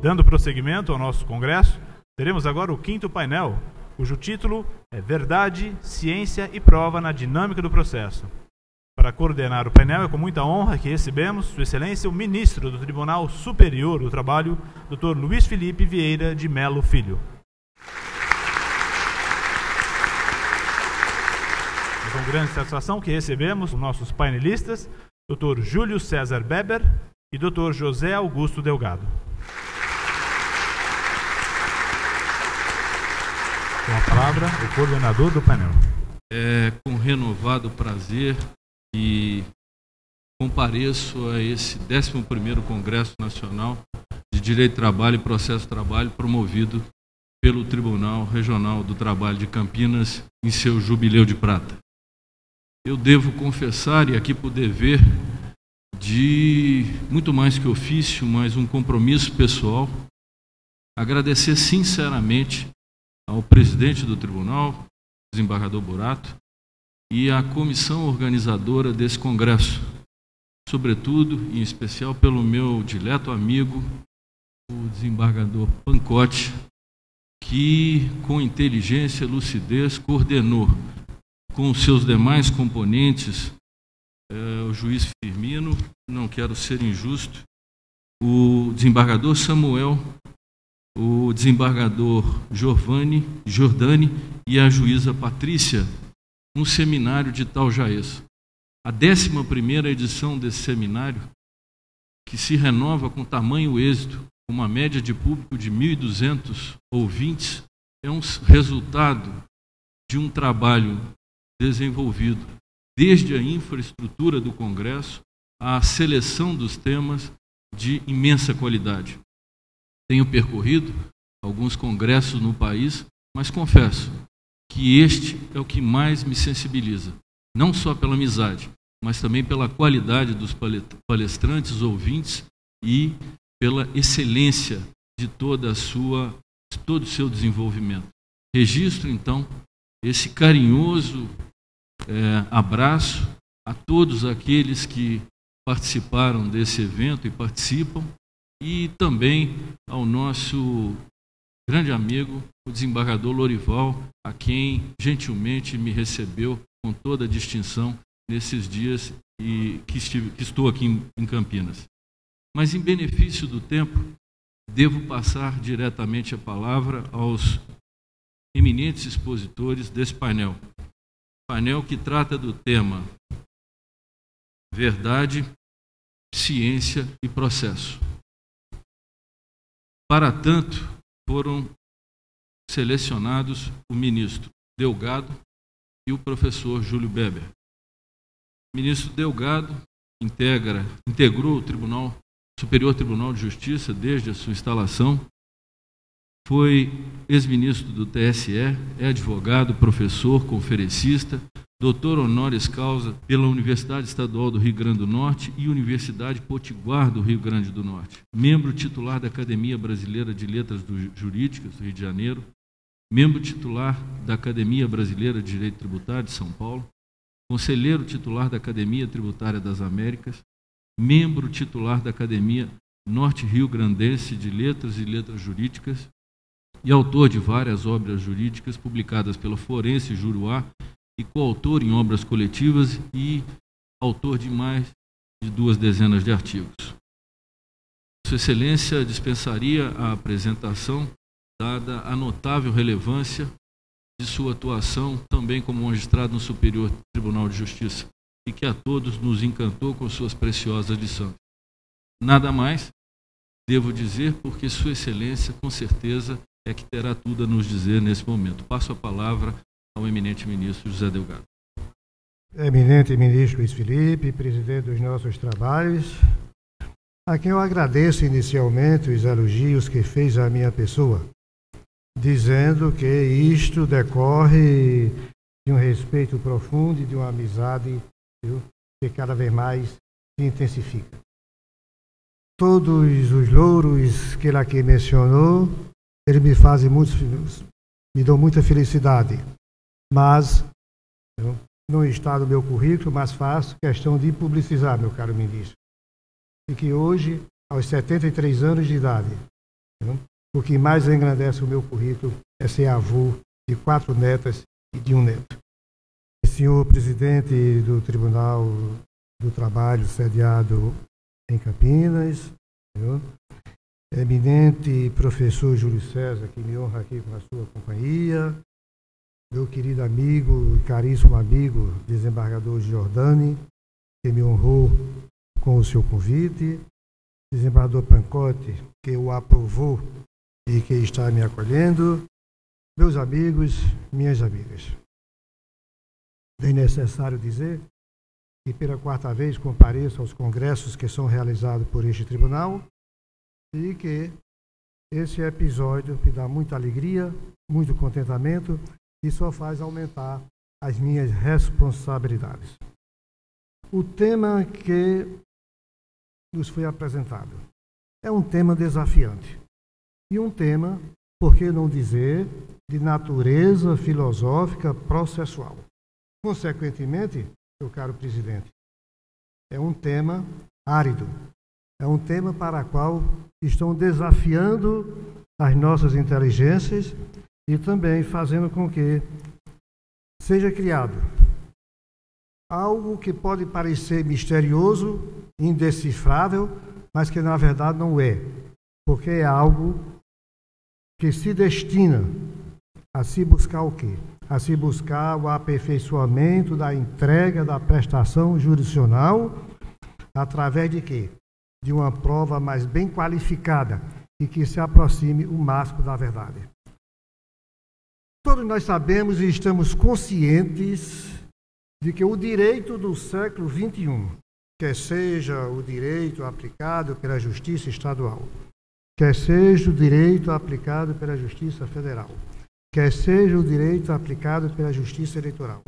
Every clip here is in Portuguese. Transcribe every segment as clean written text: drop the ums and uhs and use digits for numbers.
Dando prosseguimento ao nosso congresso, teremos agora o quinto painel, cujo título é Verdade, Ciência e Prova na Dinâmica do Processo. Para coordenar o painel, é com muita honra que recebemos Sua Excelência, o Ministro do Tribunal Superior do Trabalho, Dr. Luiz Felipe Vieira de Melo Filho. É com grande satisfação que recebemos os nossos painelistas, Dr. Júlio César Beber e Dr. José Augusto Delgado. Com a palavra, o coordenador do painel. É com renovado prazer que compareço a esse 11º Congresso Nacional de Direito do Trabalho e Processo do Trabalho, promovido pelo Tribunal Regional do Trabalho de Campinas em seu Jubileu de Prata. Eu devo confessar, e aqui por dever de muito mais que ofício, mas um compromisso pessoal, agradecer sinceramente ao presidente do tribunal, desembargador Burato, e à comissão organizadora desse congresso, sobretudo, em especial, pelo meu dileto amigo, o desembargador Pancotti, que, com inteligência e lucidez, coordenou com os seus demais componentes, o juiz Firmino, não quero ser injusto, o desembargador Samuel, o desembargador Jordani e a juíza Patrícia, um seminário de Itajaí. A 11ª edição desse seminário, que se renova com tamanho êxito, com uma média de público de 1.200 ouvintes, é um resultado de um trabalho desenvolvido desde a infraestrutura do Congresso à seleção dos temas de imensa qualidade. Tenho percorrido alguns congressos no país, mas confesso que este é o que mais me sensibiliza, não só pela amizade, mas também pela qualidade dos palestrantes, ouvintes e pela excelência de todo o seu desenvolvimento. Registro, então, esse carinhoso abraço a todos aqueles que participaram desse evento e participam, e também ao nosso grande amigo, o desembargador Lorival, a quem gentilmente me recebeu com toda a distinção nesses dias e que estou aqui em Campinas. Mas, em benefício do tempo, devo passar diretamente a palavra aos eminentes expositores desse painel. Painel que trata do tema Verdade, Ciência e Processo. Para tanto, foram selecionados o ministro Delgado e o professor Júlio Beber. O ministro Delgado integrou o Superior Tribunal de Justiça desde a sua instalação, foi ex-ministro do TSE, é advogado, professor, conferencista, doutor honoris causa pela Universidade Estadual do Rio Grande do Norte e Universidade Potiguar do Rio Grande do Norte, membro titular da Academia Brasileira de Letras Jurídicas do Rio de Janeiro, membro titular da Academia Brasileira de Direito Tributário de São Paulo, conselheiro titular da Academia Tributária das Américas, membro titular da Academia Norte-Rio-Grandense de Letras e Letras Jurídicas e autor de várias obras jurídicas publicadas pela Forense Juruá e coautor em obras coletivas e autor de mais de 2 dezenas de artigos. Sua Excelência dispensaria a apresentação, dada a notável relevância de sua atuação também como magistrado no Superior Tribunal de Justiça e que a todos nos encantou com suas preciosas lições. Nada mais devo dizer, porque Sua Excelência, com certeza, é que terá tudo a nos dizer nesse momento. Passo a palavra ao eminente ministro José Delgado. Eminente ministro Luiz Felipe, presidente dos nossos trabalhos, a quem eu agradeço inicialmente os elogios que fez à minha pessoa, dizendo que isto decorre de um respeito profundo e de uma amizade que cada vez mais se intensifica. Todos os louros que ele aqui mencionou, ele me faz muito me dão muita felicidade, mas não está no meu currículo, mas faço questão de publicizar, meu caro ministro. E que hoje, aos 73 anos de idade, o que mais engrandece o meu currículo é ser avô de 4 netas e de 1 neto. Senhor presidente do Tribunal do Trabalho, sediado em Campinas, eminente professor Júlio César, que me honra aqui com a sua companhia, meu querido amigo, caríssimo amigo, desembargador Giordani, que me honrou com o seu convite, desembargador Pancotti, que o aprovou e que está me acolhendo, meus amigos, minhas amigas. É necessário dizer que pela 4ª vez compareço aos congressos que são realizados por este tribunal e que esse episódio me dá muita alegria, muito contentamento e só faz aumentar as minhas responsabilidades. O tema que nos foi apresentado é um tema desafiante e um tema, por que não dizer, de natureza filosófica processual. Consequentemente, meu caro presidente, é um tema árido, é um tema para o qual estão desafiando as nossas inteligências e também fazendo com que seja criado algo que pode parecer misterioso, indecifrável, mas que na verdade não é, porque é algo que se destina a se buscar o quê? A se buscar o aperfeiçoamento da entrega da prestação jurisdicional através de quê? De uma prova mais bem qualificada e que se aproxime o máximo da verdade. Todos nós sabemos e estamos conscientes de que o direito do século XXI, quer seja o direito aplicado pela Justiça Estadual, quer seja o direito aplicado pela Justiça Federal, quer seja o direito aplicado pela Justiça Eleitoral,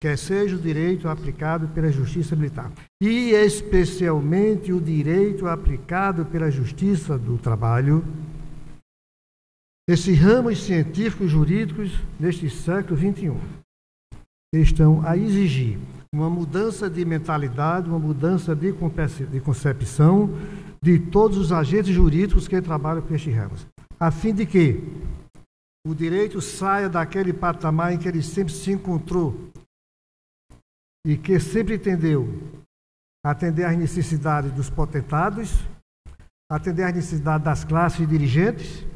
quer seja o direito aplicado pela Justiça Militar, e especialmente o direito aplicado pela Justiça do Trabalho, esses ramos científicos jurídicos neste século XXI estão a exigir uma mudança de mentalidade, uma mudança de concepção de todos os agentes jurídicos que trabalham com estes ramos, a fim de que o direito saia daquele patamar em que ele sempre se encontrou e que sempre entendeu atender às necessidades dos potentados, atender às necessidades das classes dirigentes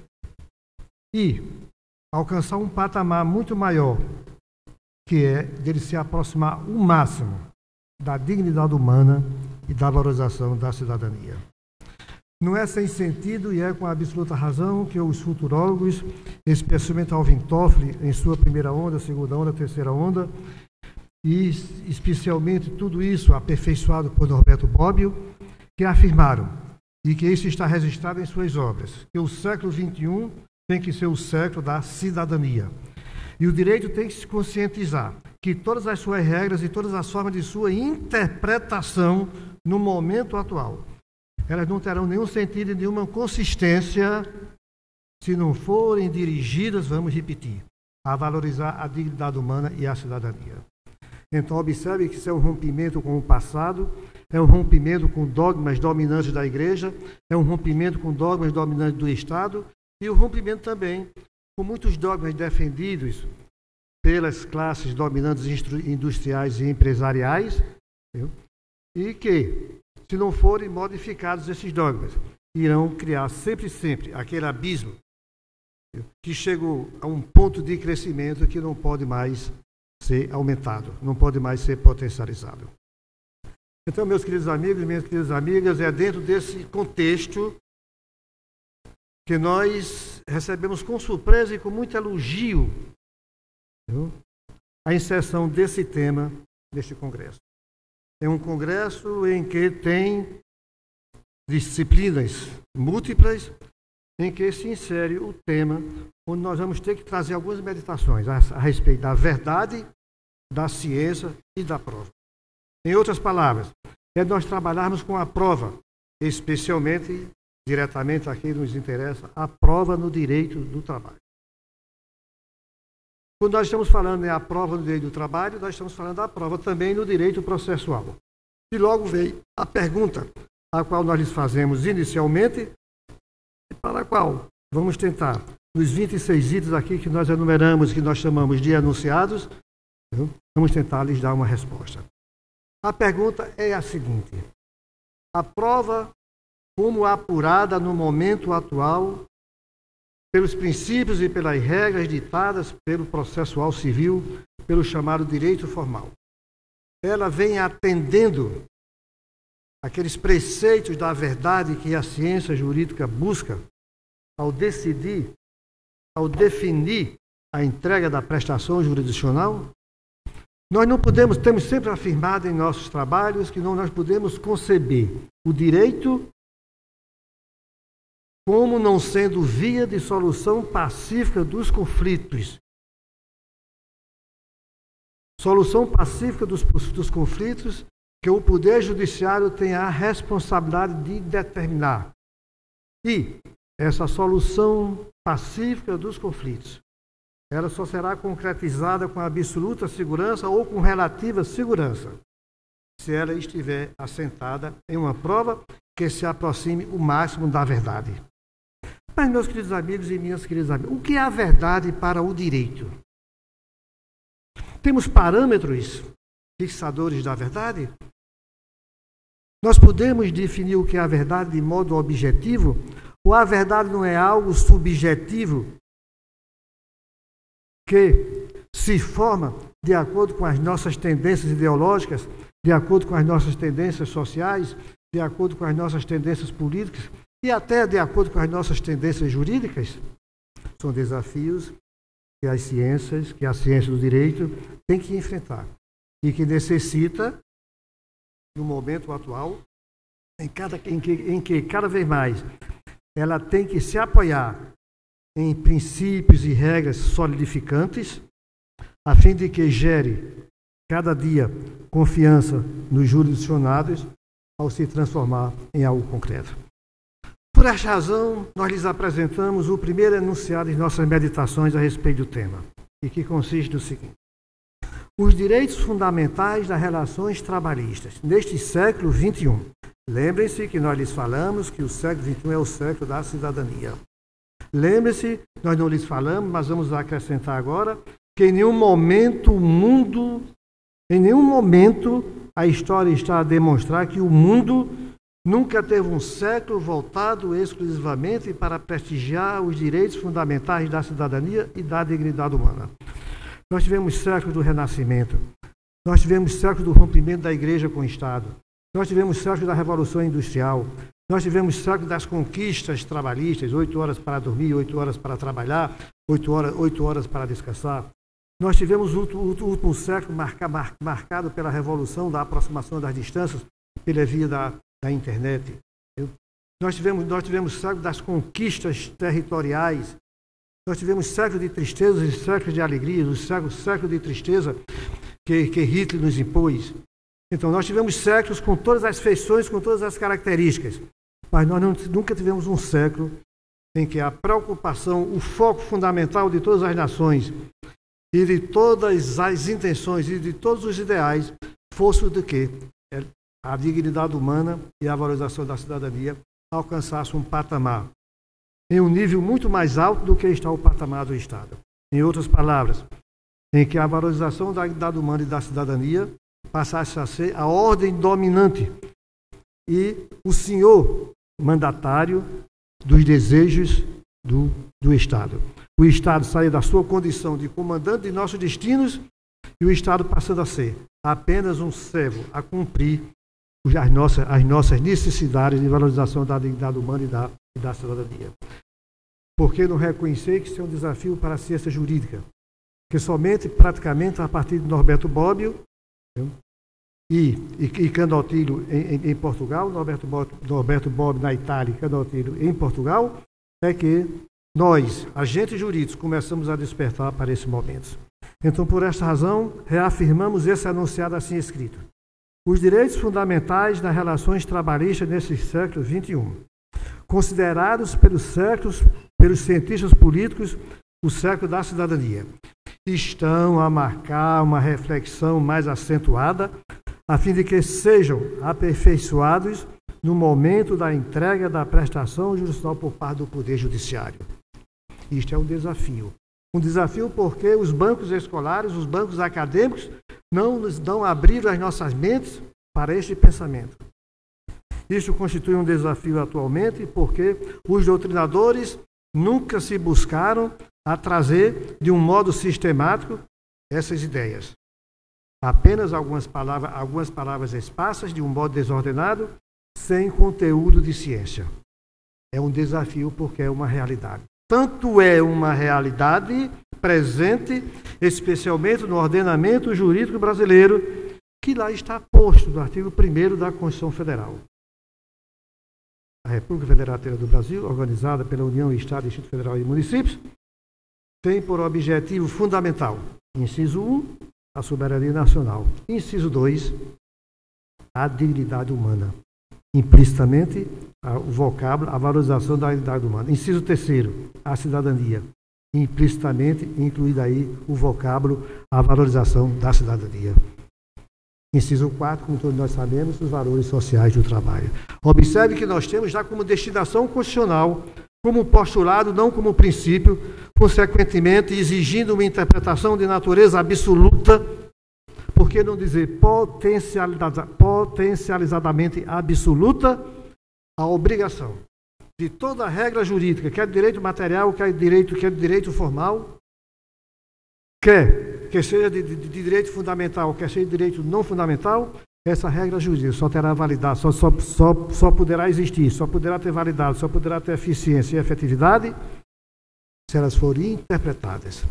e alcançar um patamar muito maior, que é dele se aproximar o máximo da dignidade humana e da valorização da cidadania. Não é sem sentido e é com absoluta razão que os futurólogos, especialmente Alvin Toffoli, em sua primeira onda, segunda onda, terceira onda, e especialmente tudo isso aperfeiçoado por Norberto Bobbio, que afirmaram, e que isso está registrado em suas obras, que o século XXI tem que ser o século da cidadania. E o direito tem que se conscientizar que todas as suas regras e todas as formas de sua interpretação no momento atual, elas não terão nenhum sentido e nenhuma consistência se não forem dirigidas, vamos repetir, a valorizar a dignidade humana e a cidadania. Então, observe que isso é um rompimento com o passado, é um rompimento com dogmas dominantes da Igreja, é um rompimento com dogmas dominantes do Estado e o rompimento também com muitos dogmas defendidos pelas classes dominantes industriais e empresariais, e que, se não forem modificados esses dogmas, irão criar sempre aquele abismo que chegou a um ponto de crescimento que não pode mais ser aumentado, não pode mais ser potencializado. Então, meus queridos amigos e minhas queridas amigas, é dentro desse contexto que nós recebemos com surpresa e com muito elogio a inserção desse tema neste congresso. É um congresso em que tem disciplinas múltiplas, em que se insere o tema, onde nós vamos ter que trazer algumas meditações a respeito da verdade, da ciência e da prova. Em outras palavras, é nós trabalharmos com a prova, especialmente, diretamente aqui nos interessa, a prova no direito do trabalho. Quando nós estamos falando em a prova do direito do trabalho, nós estamos falando da prova também no direito processual. E logo veio a pergunta, a qual nós lhes fazemos inicialmente, e para a qual vamos tentar, nos 26 itens aqui que nós enumeramos, que nós chamamos de enunciados, vamos tentar lhes dar uma resposta. A pergunta é a seguinte: a prova, como apurada no momento atual, pelos princípios e pelas regras ditadas pelo processual civil, pelo chamado direito formal, ela vem atendendo aqueles preceitos da verdade que a ciência jurídica busca ao decidir, ao definir a entrega da prestação jurisdicional? Nós não podemos, temos sempre afirmado em nossos trabalhos que nós podemos conceber o direito como não sendo via de solução pacífica dos conflitos. Solução pacífica dos conflitos que o Poder Judiciário tem a responsabilidade de determinar. E essa solução pacífica dos conflitos, ela só será concretizada com absoluta segurança ou com relativa segurança, se ela estiver assentada em uma prova que se aproxime o máximo da verdade. Mas, meus queridos amigos e minhas queridas amigas, o que é a verdade para o direito? Temos parâmetros fixadores da verdade? Nós podemos definir o que é a verdade de modo objetivo? Ou a verdade não é algo subjetivo que se forma de acordo com as nossas tendências ideológicas, de acordo com as nossas tendências sociais, de acordo com as nossas tendências políticas e até de acordo com as nossas tendências jurídicas? São desafios que a ciência do direito tem que enfrentar e que necessita, no momento atual, em que cada vez mais ela tem que se apoiar em princípios e regras solidificantes, a fim de que gere cada dia confiança nos jurisdicionados ao se transformar em algo concreto. Por esta razão, nós lhes apresentamos o primeiro enunciado em nossas meditações a respeito do tema, e que consiste no seguinte: os direitos fundamentais das relações trabalhistas neste século XXI. Lembrem-se que nós lhes falamos que o século XXI é o século da cidadania. Lembrem-se, nós não lhes falamos, mas vamos acrescentar agora, que em nenhum momento a história está a demonstrar que o mundo nunca teve um século voltado exclusivamente para prestigiar os direitos fundamentais da cidadania e da dignidade humana. Nós tivemos séculos do Renascimento, nós tivemos séculos do rompimento da Igreja com o Estado, nós tivemos séculos da Revolução Industrial, nós tivemos séculos das conquistas trabalhistas, 8 horas para dormir, 8 horas para trabalhar, 8 horas para descansar. Nós tivemos o último século marcado pela revolução da aproximação das distâncias, pela via da internet. Nós tivemos séculos das conquistas territoriais, nós tivemos séculos de tristezas e séculos de alegrias, o século de tristeza que Hitler nos impôs. Então, nós tivemos séculos com todas as feições, com todas as características, mas nós nunca tivemos um século em que a preocupação, o foco fundamental de todas as nações e de todas as intenções e de todos os ideais fosse o de que a dignidade humana e a valorização da cidadania alcançasse um patamar em um nível muito mais alto do que está o patamar do Estado. Em outras palavras, em que a valorização da dignidade humana e da cidadania passasse a ser a ordem dominante e o senhor mandatário dos desejos do Estado. O Estado sair da sua condição de comandante de nossos destinos e o Estado passando a ser apenas um servo a cumprir as nossas necessidades de valorização da dignidade humana e da cidadania. Por que não reconhecer que isso é um desafio para a ciência jurídica? Que somente, praticamente, a partir de Norberto Bobbio e Candotilho em Portugal, Norberto Bobbio na Itália e Candotilho em Portugal, é que nós, agentes jurídicos, começamos a despertar para esse momento. Então, por esta razão, reafirmamos esse enunciado assim escrito: os direitos fundamentais das relações trabalhistas nesse século XXI, considerados pelos cientistas políticos o século da cidadania, estão a marcar uma reflexão mais acentuada, a fim de que sejam aperfeiçoados no momento da entrega da prestação jurisdicional por parte do Poder Judiciário. Isto é um desafio. Um desafio porque os bancos escolares, os bancos acadêmicos, não nos dão abrir as nossas mentes para este pensamento. Isso constitui um desafio atualmente porque os doutrinadores nunca se buscaram a trazer de um modo sistemático essas ideias. Apenas algumas palavras esparsas, de um modo desordenado, sem conteúdo de ciência. É um desafio porque é uma realidade. Tanto é uma realidade presente, especialmente no ordenamento jurídico brasileiro, que lá está posto no artigo 1º da Constituição Federal. A República Federativa do Brasil, organizada pela União, Estado, Distrito Federal e Municípios, tem por objetivo fundamental, inciso 1, a soberania nacional. Inciso 2, a dignidade humana. Implicitamente, o vocábulo, a valorização da dignidade humana. Inciso 3º, a cidadania. Implicitamente, incluído aí o vocábulo, a valorização da cidadania. Inciso 4, como todos nós sabemos, os valores sociais do trabalho. Observe que nós temos já como destinação constitucional, como postulado, não como princípio, consequentemente exigindo uma interpretação de natureza absoluta, por que não dizer potencializadamente absoluta, a obrigação de toda regra jurídica, quer de direito material, quer de direito formal, quer seja de direito fundamental, quer seja de direito não fundamental, essa regra jurídica só terá validade, só poderá existir, só poderá ter validade, só poderá ter eficiência e efetividade se elas forem interpretadas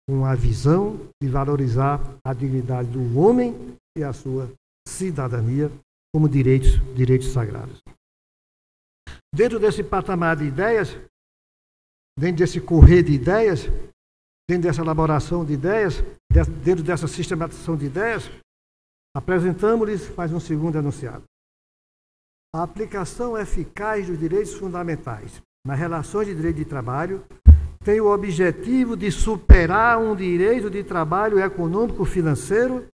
com a visão de valorizar a dignidade do homem e a sua cidadania como direitos sagrados. Dentro desse patamar de ideias, dentro desse correr de ideias, dentro dessa elaboração de ideias, dentro dessa sistematização de ideias, apresentamos-lhes mais um segundo enunciado. A aplicação eficaz dos direitos fundamentais nas relações de direito de trabalho tem o objetivo de superar um direito de trabalho econômico-financeiro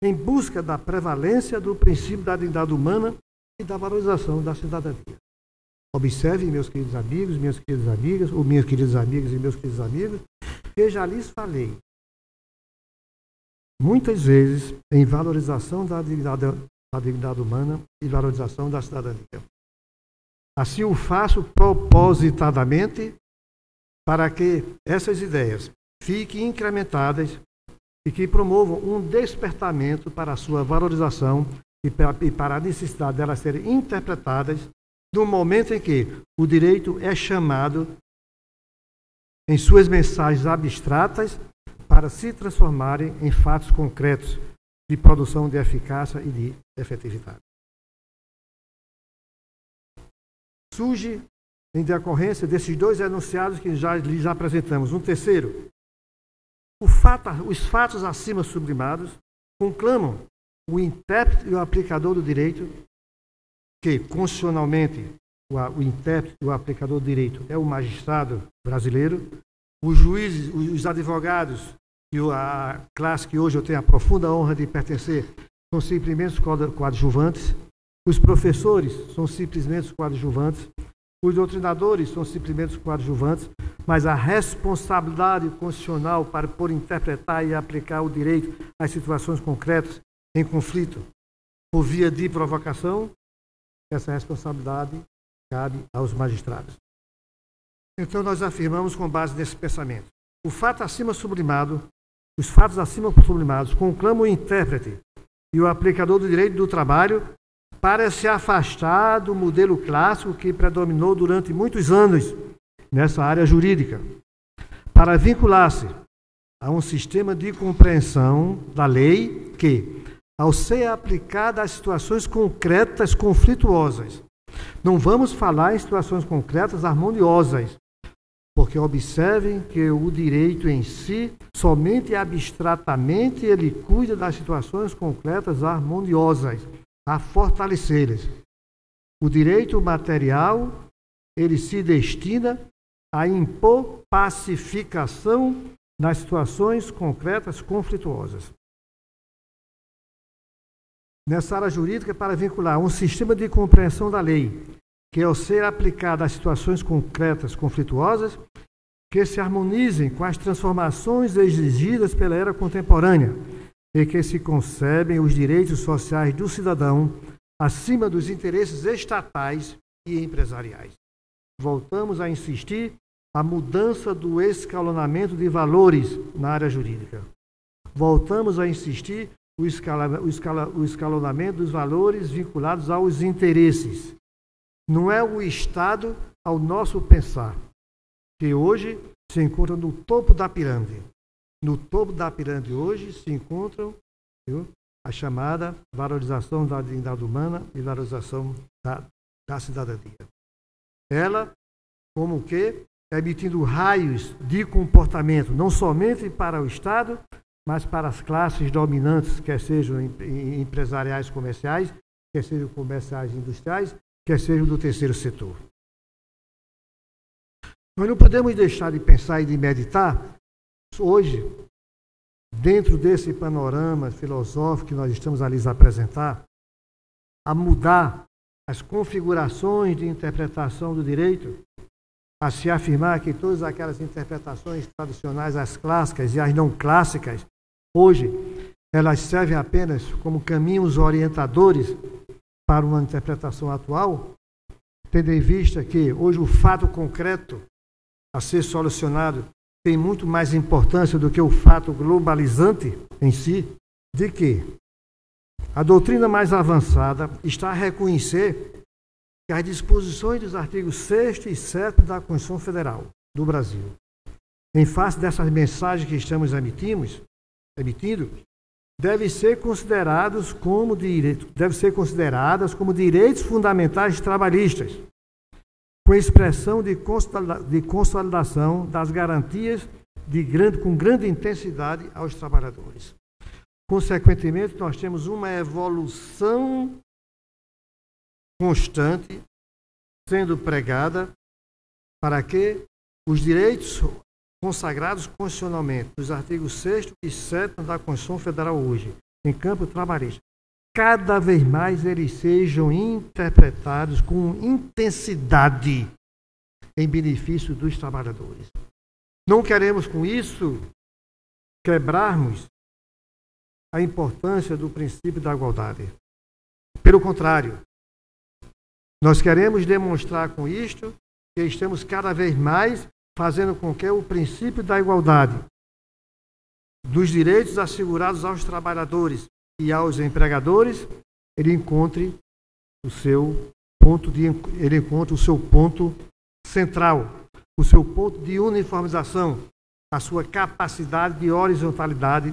em busca da prevalência do princípio da dignidade humana e da valorização da cidadania. Observem, meus queridos amigos, minhas queridas amigas, ou minhas queridas amigas e meus queridos amigos, que já lhes falei muitas vezes em valorização da dignidade humana e valorização da cidadania. Assim o faço propositadamente para que essas ideias fiquem incrementadas e que promovam um despertamento para a sua valorização e para a necessidade delas serem interpretadas no momento em que o direito é chamado em suas mensagens abstratas para se transformarem em fatos concretos de produção de eficácia e de efetividade. Surge, em decorrência desses dois enunciados que já lhes apresentamos, um terceiro. Os fatos acima sublimados conclamam o intérprete e o aplicador do direito, que constitucionalmente o intérprete e o aplicador do direito é o magistrado brasileiro, os juízes, os advogados, e a classe que hoje eu tenho a profunda honra de pertencer, são simplesmente coadjuvantes, os professores são simplesmente coadjuvantes, os doutrinadores são simplesmente coadjuvantes, mas a responsabilidade constitucional por interpretar e aplicar o direito às situações concretas em conflito por via de provocação, essa responsabilidade cabe aos magistrados. Então nós afirmamos com base nesse pensamento. Os fatos acima sublimados conclamam o intérprete e o aplicador do direito do trabalho para se afastar do modelo clássico que predominou durante muitos anos nessa área jurídica, para vincular-se a um sistema de compreensão da lei que, ao ser aplicada às situações concretas conflituosas, não vamos falar em situações concretas harmoniosas, porque observem que o direito em si, somente abstratamente, ele cuida das situações concretas harmoniosas, a fortalecê-las. O direito material, ele se destina a impor pacificação nas situações concretas conflituosas. Nessa área jurídica, para vincular um sistema de compreensão da lei, que ao ser aplicado às situações concretas conflituosas, que se harmonizem com as transformações exigidas pela era contemporânea e que se concebem os direitos sociais do cidadão acima dos interesses estatais e empresariais. Voltamos a insistir a mudança do escalonamento de valores na área jurídica. Voltamos a insistir o escalonamento dos valores vinculados aos interesses. Não é o Estado ao nosso pensar, que hoje se encontra no topo da pirâmide. No topo da pirâmide hoje se encontram a chamada valorização da dignidade humana e valorização da cidadania. Ela, como que, emitindo raios de comportamento, não somente para o Estado, mas para as classes dominantes, quer sejam empresariais comerciais, quer sejam comerciais industriais, quer sejam do terceiro setor. Nós não podemos deixar de pensar e de meditar, hoje, dentro desse panorama filosófico que nós estamos ali a apresentar, a mudar as configurações de interpretação do direito, a se afirmar que todas aquelas interpretações tradicionais, as clássicas e as não clássicas, hoje, elas servem apenas como caminhos orientadores para uma interpretação atual, tendo em vista que hoje o fato concreto a ser solucionado tem muito mais importância do que o fato globalizante em si, de que a doutrina mais avançada está a reconhecer que as disposições dos artigos 6º e 7º da Constituição Federal do Brasil, em face dessas mensagens que estamos emitindo, devem ser consideradas como direitos fundamentais trabalhistas, com expressão de consolidação das garantias com grande intensidade aos trabalhadores. Consequentemente, nós temos uma evolução constante sendo pregada para que os direitos consagrados constitucionalmente nos artigos 6º e 7º da Constituição Federal hoje, em campo trabalhista, cada vez mais eles sejam interpretados com intensidade em benefício dos trabalhadores. Não queremos, com isso, quebrarmos a importância do princípio da igualdade. Pelo contrário, nós queremos demonstrar com isto que estamos cada vez mais fazendo com que o princípio da igualdade, dos direitos assegurados aos trabalhadores e aos empregadores, ele encontre o seu ponto central, o seu ponto de uniformização, a sua capacidade de horizontalidade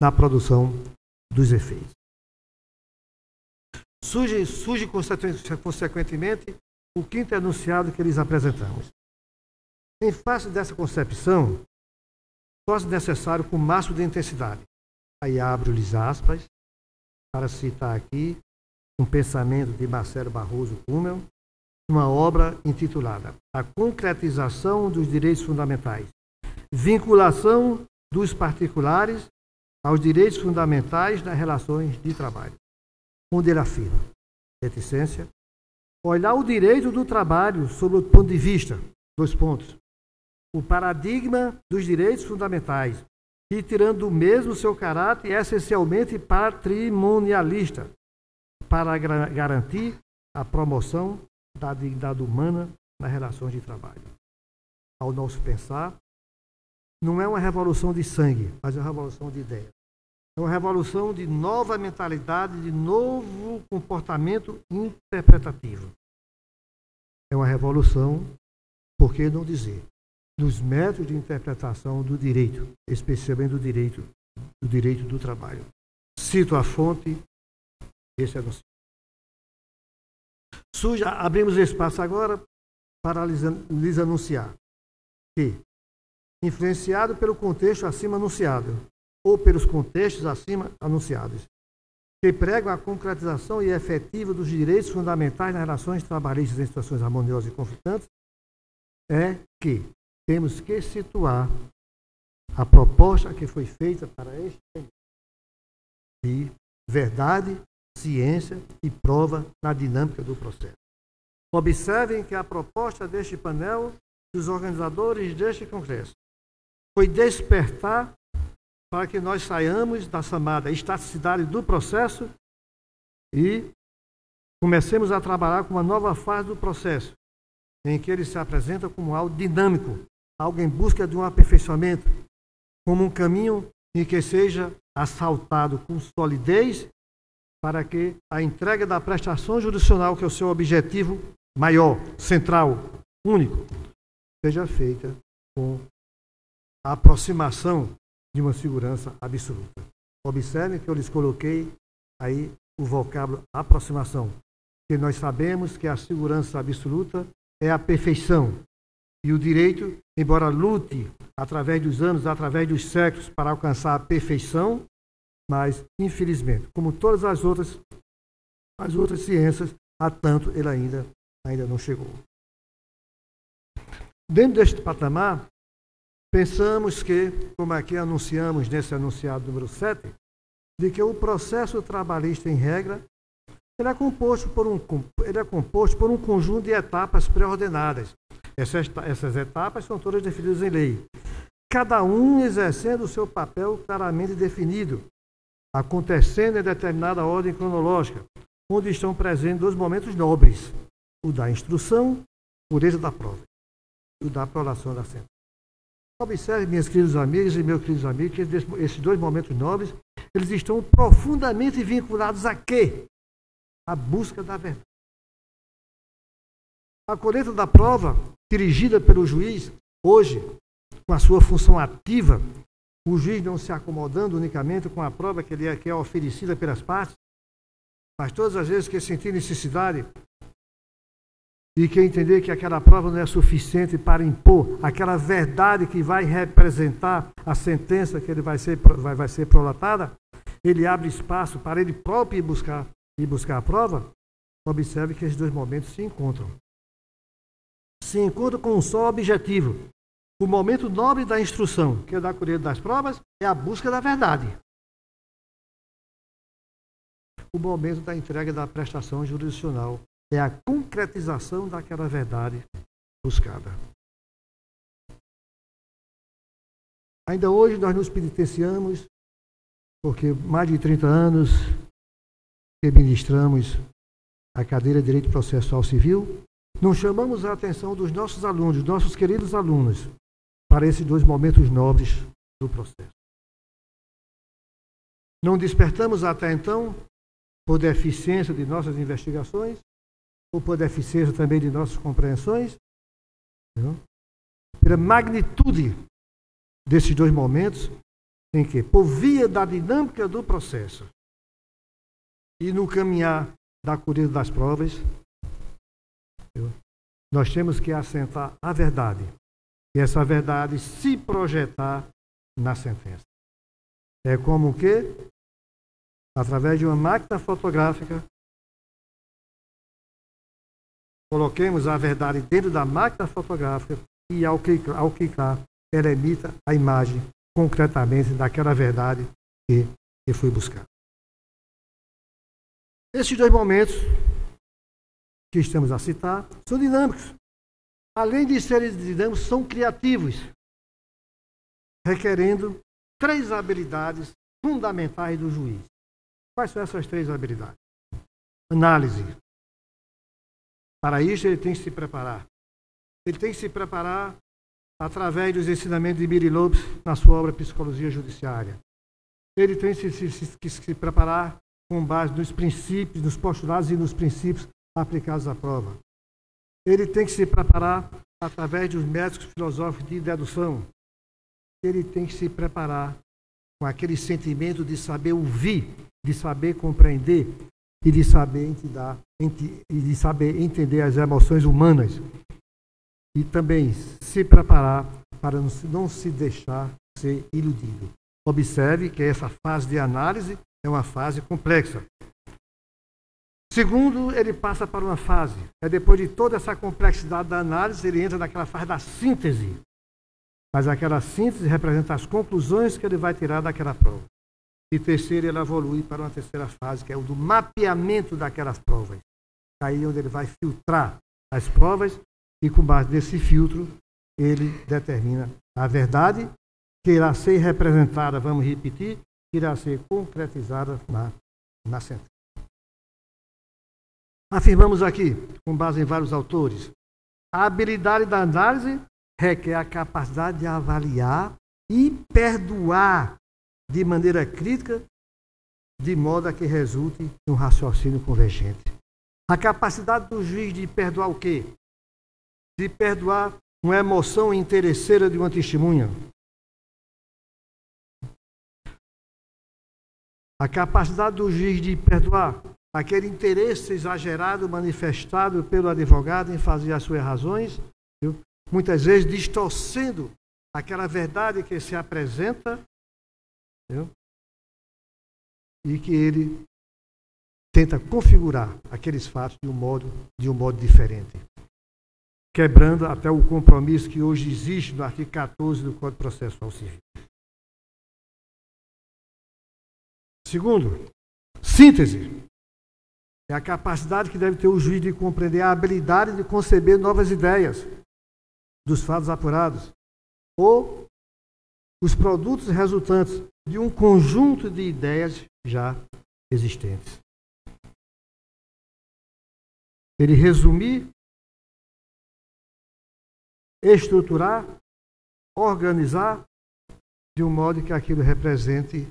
na produção dos efeitos. Surge consequentemente o quinto enunciado que lhes apresentamos. Em face dessa concepção, torna-se necessário com o máximo de intensidade. Aí abro-lhes aspas, para citar aqui um pensamento de Marcelo Barroso Kummel, uma obra intitulada A Concretização dos Direitos Fundamentais, Vinculação dos Particulares aos Direitos Fundamentais nas Relações de Trabalho, onde ele afirma, reticência, olhar o direito do trabalho sob o ponto de vista, o paradigma dos direitos fundamentais, e tirando do mesmo seu caráter essencialmente patrimonialista, para garantir a promoção da dignidade humana nas relações de trabalho. Ao nosso pensar, não é uma revolução de sangue, mas é uma revolução de ideias. É uma revolução de nova mentalidade, de novo comportamento interpretativo. É uma revolução, por que não dizer, dos métodos de interpretação do direito, especialmente do direito do trabalho. Cito a fonte, esse anúncio. Abrimos espaço agora para lhes anunciar que, influenciado pelo contexto acima anunciado, ou pelos contextos acima anunciados, que pregam a concretização e efetiva dos direitos fundamentais nas relações trabalhistas em situações harmoniosas e conflitantes, é que temos que situar a proposta que foi feita para este de verdade, ciência e prova na dinâmica do processo. Observem que a proposta deste painel, dos organizadores deste congresso, foi despertar para que nós saiamos da chamada estaticidade do processo e comecemos a trabalhar com uma nova fase do processo, em que ele se apresenta como algo dinâmico, algo em busca de um aperfeiçoamento, como um caminho em que seja assaltado com solidez para que a entrega da prestação jurisdicional, que é o seu objetivo maior, central, único, seja feita com a aproximação de uma segurança absoluta. Observem que eu lhes coloquei aí o vocábulo aproximação, porque nós sabemos que a segurança absoluta é a perfeição. E o direito, embora lute através dos anos, através dos séculos, para alcançar a perfeição, mas, infelizmente, como todas as outras ciências, há tanto ele ainda não chegou. Dentro deste patamar, pensamos que, como aqui anunciamos nesse anunciado número 7, de que o processo trabalhista, em regra, ele é composto por um conjunto de etapas pré-ordenadas. Essas etapas são todas definidas em lei. Cada um exercendo o seu papel claramente definido, acontecendo em determinada ordem cronológica, onde estão presentes dois momentos nobres, o da instrução, pureza da prova, e o da prolação da sentença. Observe, minhas queridas amigas e meus queridos amigos, que esses dois momentos nobres, eles estão profundamente vinculados a quê? A busca da verdade. A colheita da prova, dirigida pelo juiz, hoje, com a sua função ativa, o juiz não se acomodando unicamente com a prova que é oferecida pelas partes, mas todas as vezes que sentir necessidade e que entender que aquela prova não é suficiente para impor aquela verdade que vai representar a sentença que ele vai ser prolatada, ele abre espaço para ele próprio ir buscar a prova. Observe que esses dois momentos se encontram. Se encontram com um só objetivo. O momento nobre da instrução, que é da colheita das provas, é a busca da verdade. O momento da entrega da prestação jurisdicional é a concretização daquela verdade buscada. Ainda hoje nós nos penitenciamos, porque mais de 30 anos que ministramos a cadeira de Direito Processual Civil, não chamamos a atenção dos nossos alunos, dos nossos queridos alunos, para esses dois momentos nobres do processo. Não despertamos até então, por deficiência de nossas investigações, ou por deficiência também de nossas compreensões, pela magnitude desses dois momentos, em que, por via da dinâmica do processo e no caminhar da colheita das provas, nós temos que assentar a verdade, e essa verdade se projetar na sentença. É como o quê? Através de uma máquina fotográfica, coloquemos a verdade dentro da máquina fotográfica e, ao clicar, ela emita a imagem concretamente daquela verdade que foi buscada. Esses dois momentos que estamos a citar são dinâmicos. Além de serem dinâmicos, são criativos, requerendo 3 habilidades fundamentais do juiz. Quais são essas 3 habilidades? Análise. Para isso, ele tem que se preparar. Ele tem que se preparar através dos ensinamentos de Miri Lopes na sua obra Psicologia Judiciária. Ele tem que se preparar com base nos princípios, nos postulados e nos princípios aplicados à prova. Ele tem que se preparar através dos métodos filosóficos de dedução. Ele tem que se preparar com aquele sentimento de saber ouvir, de saber compreender e de saber entender as emoções humanas. E também se preparar para não se deixar ser iludido. Observe que essa fase de análise é uma fase complexa. Segundo, ele passa para uma fase. Depois de toda essa complexidade da análise, ele entra naquela fase da síntese. mas aquela síntese representa as conclusões que ele vai tirar daquela prova. E terceiro, ele evolui para uma terceira fase, que é o do mapeamento daquelas provas. Aí onde ele vai filtrar as provas e, com base nesse filtro, ele determina a verdade que irá ser representada, vamos repetir, que irá ser concretizada na sentença. Afirmamos aqui, com base em vários autores, a habilidade da análise requer a capacidade de avaliar e perdoar de maneira crítica, de modo a que resulte em um raciocínio convergente. A capacidade do juiz de perdoar o quê? De perdoar uma emoção interesseira de uma testemunha. A capacidade do juiz de perdoar aquele interesse exagerado manifestado pelo advogado em fazer as suas razões, viu? Muitas vezes distorcendo aquela verdade que se apresenta, viu? E que ele tenta configurar aqueles fatos de um modo diferente, quebrando até o compromisso que hoje existe no artigo 14 do Código Processual Civil. Segundo, síntese. É a capacidade que deve ter o juiz de compreender a habilidade de conceber novas ideias dos fatos apurados ou os produtos resultantes de um conjunto de ideias já existentes. Ele resumir, estruturar, organizar de um modo que aquilo represente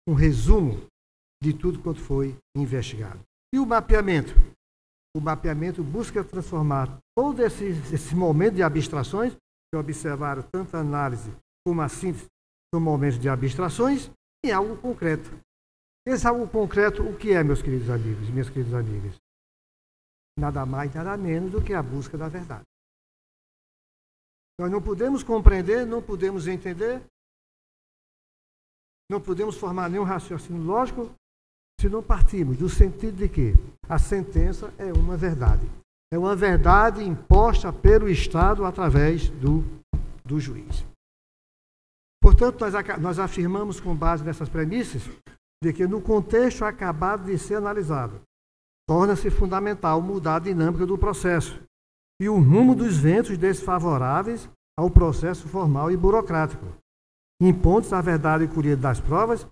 um resumo de tudo quanto foi investigado. E o mapeamento? O mapeamento busca transformar todo esse momento de abstrações, que observaram tanto a análise como a síntese, no momento de abstrações, em algo concreto. Esse algo concreto, o que é, meus queridos amigos e minhas queridas amigas? Nada mais, nada menos do que a busca da verdade. Nós não podemos compreender, não podemos entender, não podemos formar nenhum raciocínio lógico se não partirmos do sentido de que a sentença é uma verdade. É uma verdade imposta pelo Estado através do juiz. Portanto, nós afirmamos com base nessas premissas de que no contexto acabado de ser analisado, torna-se fundamental mudar a dinâmica do processo e o rumo dos ventos desfavoráveis ao processo formal e burocrático, impondo-se a verdade colhida das provas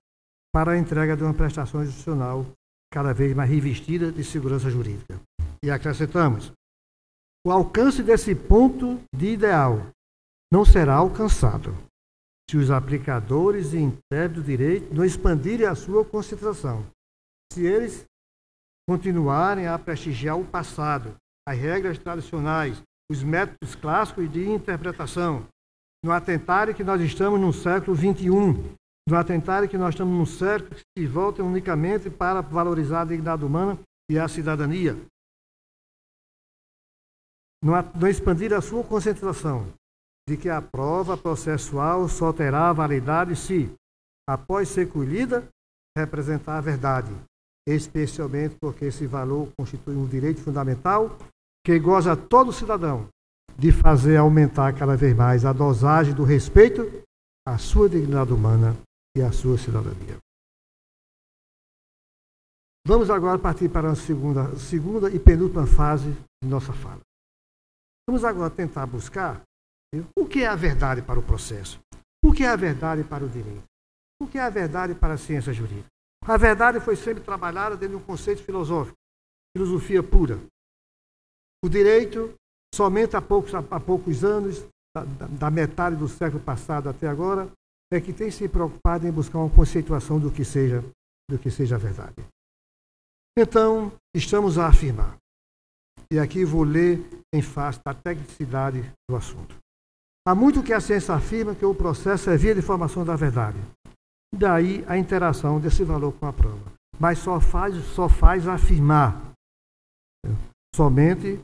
para a entrega de uma prestação institucional cada vez mais revestida de segurança jurídica. E acrescentamos, o alcance desse ponto de ideal não será alcançado se os aplicadores e intérpretes do direito não expandirem a sua concentração, se eles continuarem a prestigiar o passado, as regras tradicionais, os métodos clássicos de interpretação, no atentário que nós estamos no século XXI, no atentário que nós estamos num século que se volta unicamente para valorizar a dignidade humana e a cidadania. Não expandir a sua concentração de que a prova processual só terá validade se, após ser colhida, representar a verdade, especialmente porque esse valor constitui um direito fundamental que goza todo cidadão de fazer aumentar cada vez mais a dosagem do respeito à sua dignidade humana e à sua cidadania. Vamos agora partir para a segunda e penúltima fase de nossa fala. Vamos agora tentar buscar o que é a verdade para o processo, o que é a verdade para o direito, o que é a verdade para a ciência jurídica. A verdade foi sempre trabalhada dentro de um conceito filosófico, filosofia pura. O direito, somente há poucos anos, da metade do século passado até agora, é que tem se preocupado em buscar uma conceituação do que seja a verdade. Então, estamos a afirmar, e aqui vou ler em face da tecnicidade do assunto. Há muito que a ciência afirma que o processo é via de formação da verdade. Daí a interação desse valor com a prova. Mas só faz afirmar. Somente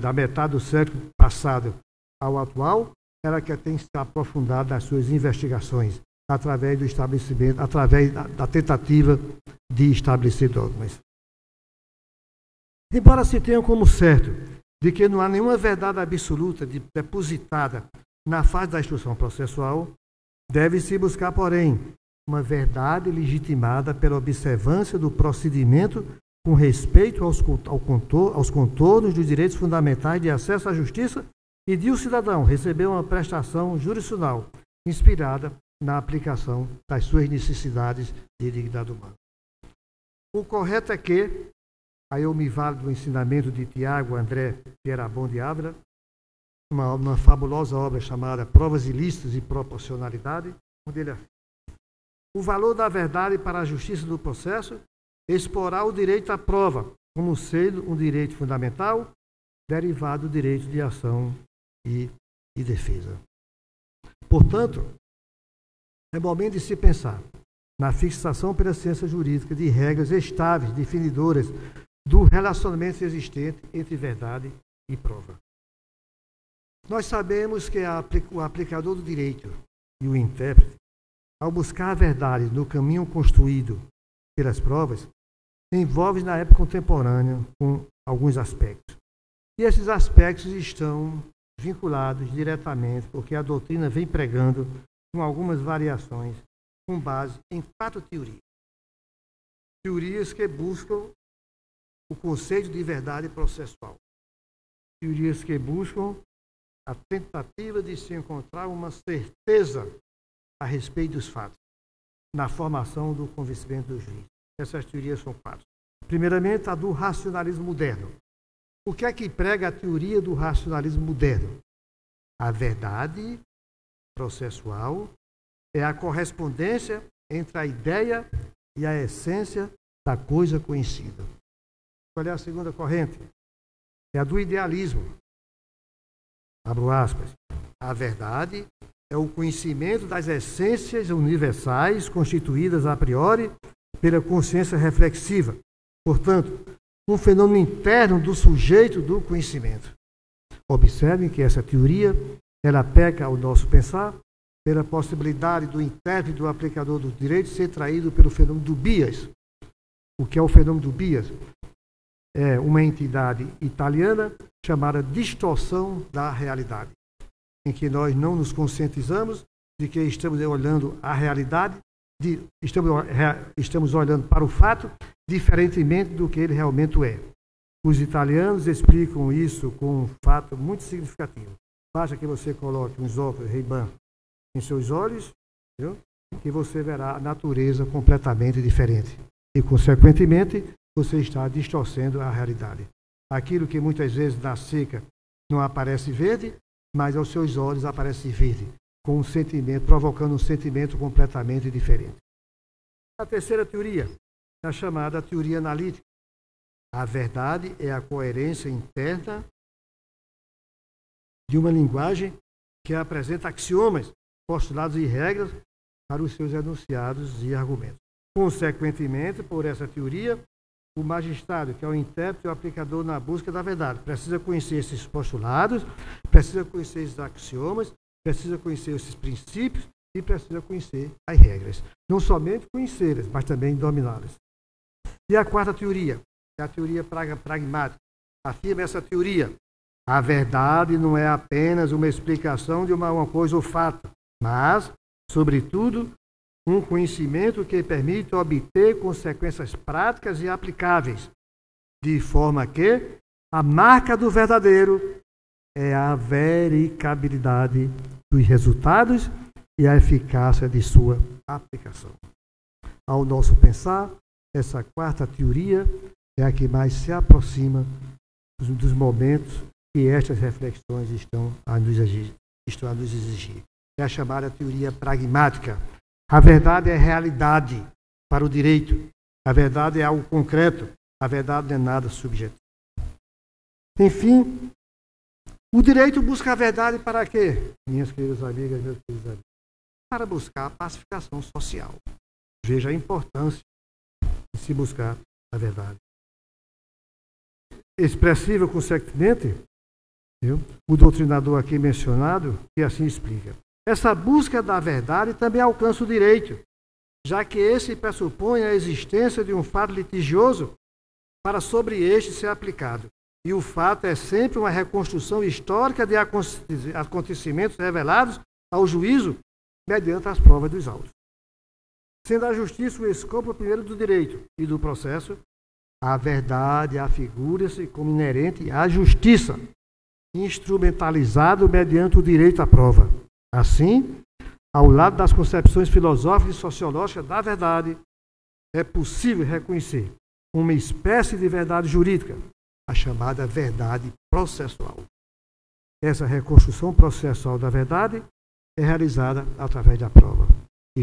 da metade do século passado ao atual, ela que tem se aprofundado nas suas investigações através do estabelecimento, através da tentativa de estabelecer dogmas. Embora se tenha como certo de que não há nenhuma verdade absoluta depositada na fase da instrução processual, deve-se buscar, porém, uma verdade legitimada pela observância do procedimento com respeito aos contornos dos direitos fundamentais de acesso à justiça e de o cidadão receber uma prestação jurisdicional inspirada na aplicação das suas necessidades de dignidade humana. O correto é que, aí eu me valo do ensinamento de Tiago André Pierabon de Ávila, uma fabulosa obra chamada Provas Ilícitas e Proporcionalidade, onde ele afirma: o valor da verdade para a justiça do processo exporá o direito à prova como sendo um direito fundamental derivado do direito de ação e defesa. Portanto, é momento de se pensar na fixação pela ciência jurídica de regras estáveis, definidoras do relacionamento existente entre verdade e prova. Nós sabemos que o aplicador do direito e o intérprete, ao buscar a verdade no caminho construído pelas provas, envolve na época contemporânea com alguns aspectos. E esses aspectos estão vinculados diretamente, porque a doutrina vem pregando com algumas variações, com base em 4 teorias. Teorias que buscam o conceito de verdade processual. Teorias que buscam a tentativa de se encontrar uma certeza a respeito dos fatos, na formação do convencimento do juiz. Essas teorias são 4. Primeiramente, a do racionalismo moderno. O que é que prega a teoria do racionalismo moderno? A verdade processual é a correspondência entre a ideia e a essência da coisa conhecida. Qual é a segunda corrente? É a do idealismo. Abro aspas. A verdade é o conhecimento das essências universais constituídas a priori pela consciência reflexiva. Portanto, um fenômeno interno do sujeito do conhecimento. Observem que essa teoria, ela peca ao nosso pensar pela possibilidade do intérprete e do aplicador do direito ser traído pelo fenômeno do bias. O que é o fenômeno do bias? É uma entidade italiana chamada distorção da realidade, em que nós não nos conscientizamos de que estamos olhando a realidade, estamos olhando para o fato diferentemente do que ele realmente é. Os italianos explicam isso com um fato muito significativo. Basta que você coloque uns óculos Ray-Ban em seus olhos, viu? Que você verá a natureza completamente diferente. E, consequentemente, você está distorcendo a realidade. Aquilo que muitas vezes na seca não aparece verde, mas aos seus olhos aparece verde, com um sentimento, provocando um sentimento completamente diferente. A terceira teoria é a chamada teoria analítica. A verdade é a coerência interna de uma linguagem que apresenta axiomas, postulados e regras para os seus enunciados e argumentos. Consequentemente, por essa teoria, o magistrado, que é o intérprete e o aplicador na busca da verdade, precisa conhecer esses postulados, precisa conhecer esses axiomas, precisa conhecer esses princípios e precisa conhecer as regras. Não somente conhecê-las, mas também dominá-las. E a quarta teoria é a teoria pragmática. Afirma essa teoria: a verdade não é apenas uma explicação de uma coisa ou fato, mas, sobretudo, um conhecimento que permite obter consequências práticas e aplicáveis, de forma que a marca do verdadeiro é a verificabilidade dos resultados e a eficácia de sua aplicação. Ao nosso pensar, essa quarta teoria é a que mais se aproxima dos momentos que estas reflexões estão a nos exigir. É a chamada teoria pragmática. A verdade é realidade para o direito. A verdade é algo concreto. A verdade não é nada subjetivo. Enfim, o direito busca a verdade para quê? Minhas queridas amigas, meus queridos amigos. Para buscar a pacificação social. Veja a importância de se buscar a verdade. Expressiva, consequentemente, o doutrinador aqui mencionado, que assim explica. Essa busca da verdade também alcança o direito, já que esse pressupõe a existência de um fato litigioso para sobre este ser aplicado. E o fato é sempre uma reconstrução histórica de acontecimentos revelados ao juízo mediante as provas dos autos. Sendo a justiça o escopo primeiro do direito e do processo, a verdade afigura-se como inerente à justiça, instrumentalizado mediante o direito à prova. Assim, ao lado das concepções filosóficas e sociológicas da verdade, é possível reconhecer uma espécie de verdade jurídica, a chamada verdade processual. Essa reconstrução processual da verdade é realizada através da prova e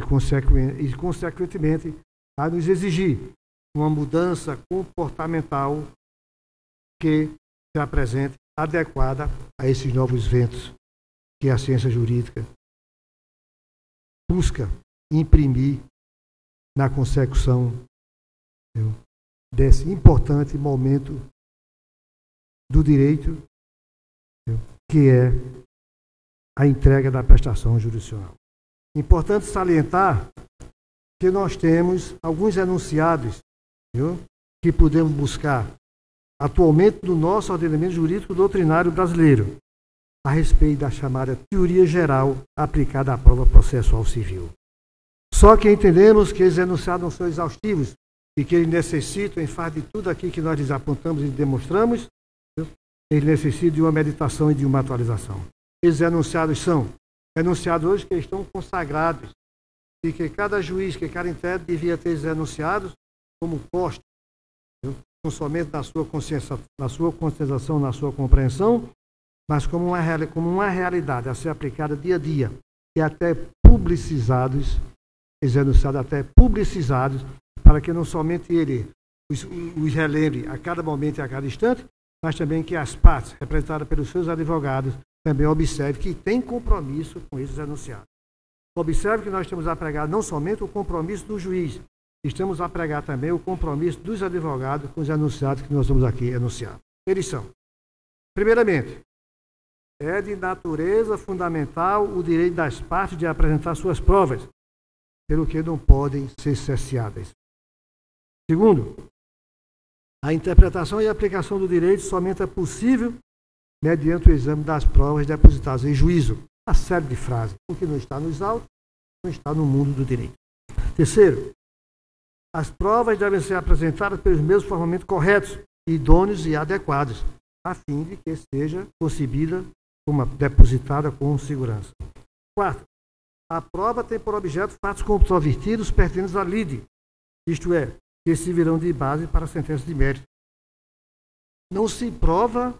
consequentemente, a nos exigir uma mudança comportamental que se apresente adequada a esses novos ventos que a ciência jurídica busca imprimir na consecução desse importante momento do direito, que é a entrega da prestação jurisdicional. Importante salientar que nós temos alguns enunciados que podemos buscar atualmente no nosso ordenamento jurídico doutrinário brasileiro, a respeito da chamada teoria geral aplicada à prova processual civil. Só que entendemos que esses enunciados não são exaustivos e que eles necessitam, em face de tudo aqui que nós lhes apontamos e demonstramos, eles necessitam de uma meditação e de uma atualização. Esses enunciados são enunciados hoje que estão consagrados e que cada juiz, que cada intérprete devia ter esses enunciados como postos, não somente na sua consciência, na sua conscientização, na sua compreensão, mas como uma realidade a ser aplicada dia a dia e até publicizados, esses enunciados até publicizados, para que não somente ele os relembre a cada momento e a cada instante, mas também que as partes, representadas pelos seus advogados, também observem que tem compromisso com esses enunciados. Observe que nós estamos a pregar não somente o compromisso do juiz, estamos a pregar também o compromisso dos advogados com os enunciados que nós vamos aqui enunciar. Eles são, primeiramente, é de natureza fundamental o direito das partes de apresentar suas provas, pelo que não podem ser cesseadas. Segundo, a interpretação e aplicação do direito somente é possível mediante o exame das provas depositadas em juízo. Uma série de frases. O que não está nos autos, não está no mundo do direito. Terceiro, as provas devem ser apresentadas pelos meios formalmente corretos, idôneos e adequados, a fim de que seja concebida como depositada com segurança. Quarto, a prova tem por objeto fatos controvertidos pertinentes à lide, isto é, que servirão de base para a sentença de mérito. Não se prova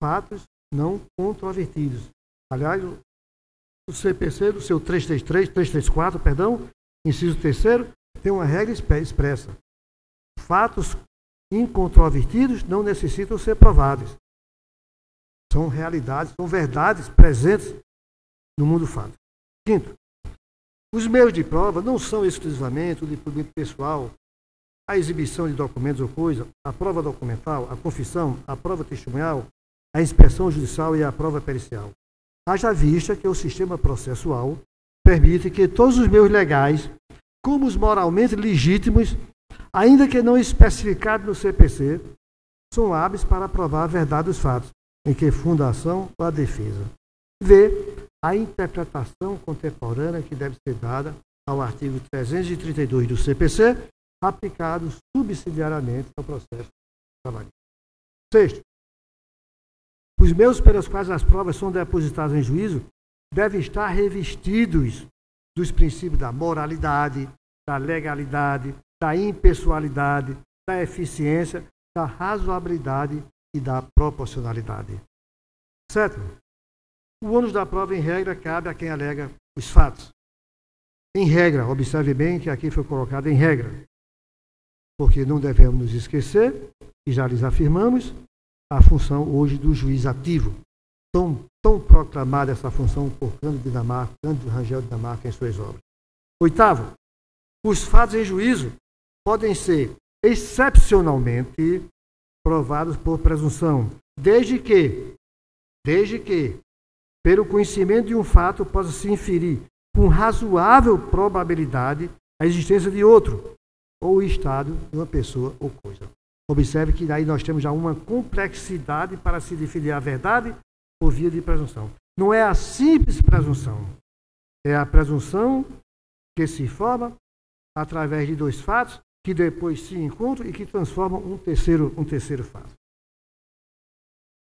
fatos não controvertidos. Aliás, o CPC, do seu 334, inciso 3º, tem uma regra expressa. Fatos incontrovertidos não necessitam ser provados. São realidades, são verdades presentes no mundo fato. Quinto, os meios de prova não são exclusivamente o depoimento pessoal, a exibição de documentos ou coisa, a prova documental, a confissão, a prova testemunhal, a inspeção judicial e a prova pericial. Haja vista que o sistema processual permite que todos os meios legais, como os moralmente legítimos, ainda que não especificados no CPC, são hábeis para provar a verdade dos fatos, em que fundação ou a defesa. V. A interpretação contemporânea que deve ser dada ao artigo 332 do CPC, aplicado subsidiariamente ao processo trabalhista. Sexto, os meios pelos quais as provas são depositadas em juízo devem estar revestidos dos princípios da moralidade, da legalidade, da impessoalidade, da eficiência, da razoabilidade e da proporcionalidade. Sétimo, o ônus da prova, em regra, cabe a quem alega os fatos. Em regra, observe bem que aqui foi colocado em regra, porque não devemos nos esquecer, e já lhes afirmamos, a função hoje do juiz ativo, tão proclamada essa função por Cândido Rangel Dinamarca em suas obras. Oitavo, os fatos em juízo podem ser excepcionalmente provados por presunção, desde que, pelo conhecimento de um fato, possa se inferir com razoável probabilidade a existência de outro, ou o estado de uma pessoa ou coisa. Observe que aí nós temos já uma complexidade para se definir a verdade por via de presunção. Não é a simples presunção, é a presunção que se forma através de dois fatos que depois se encontram e que transformam um terceiro fato.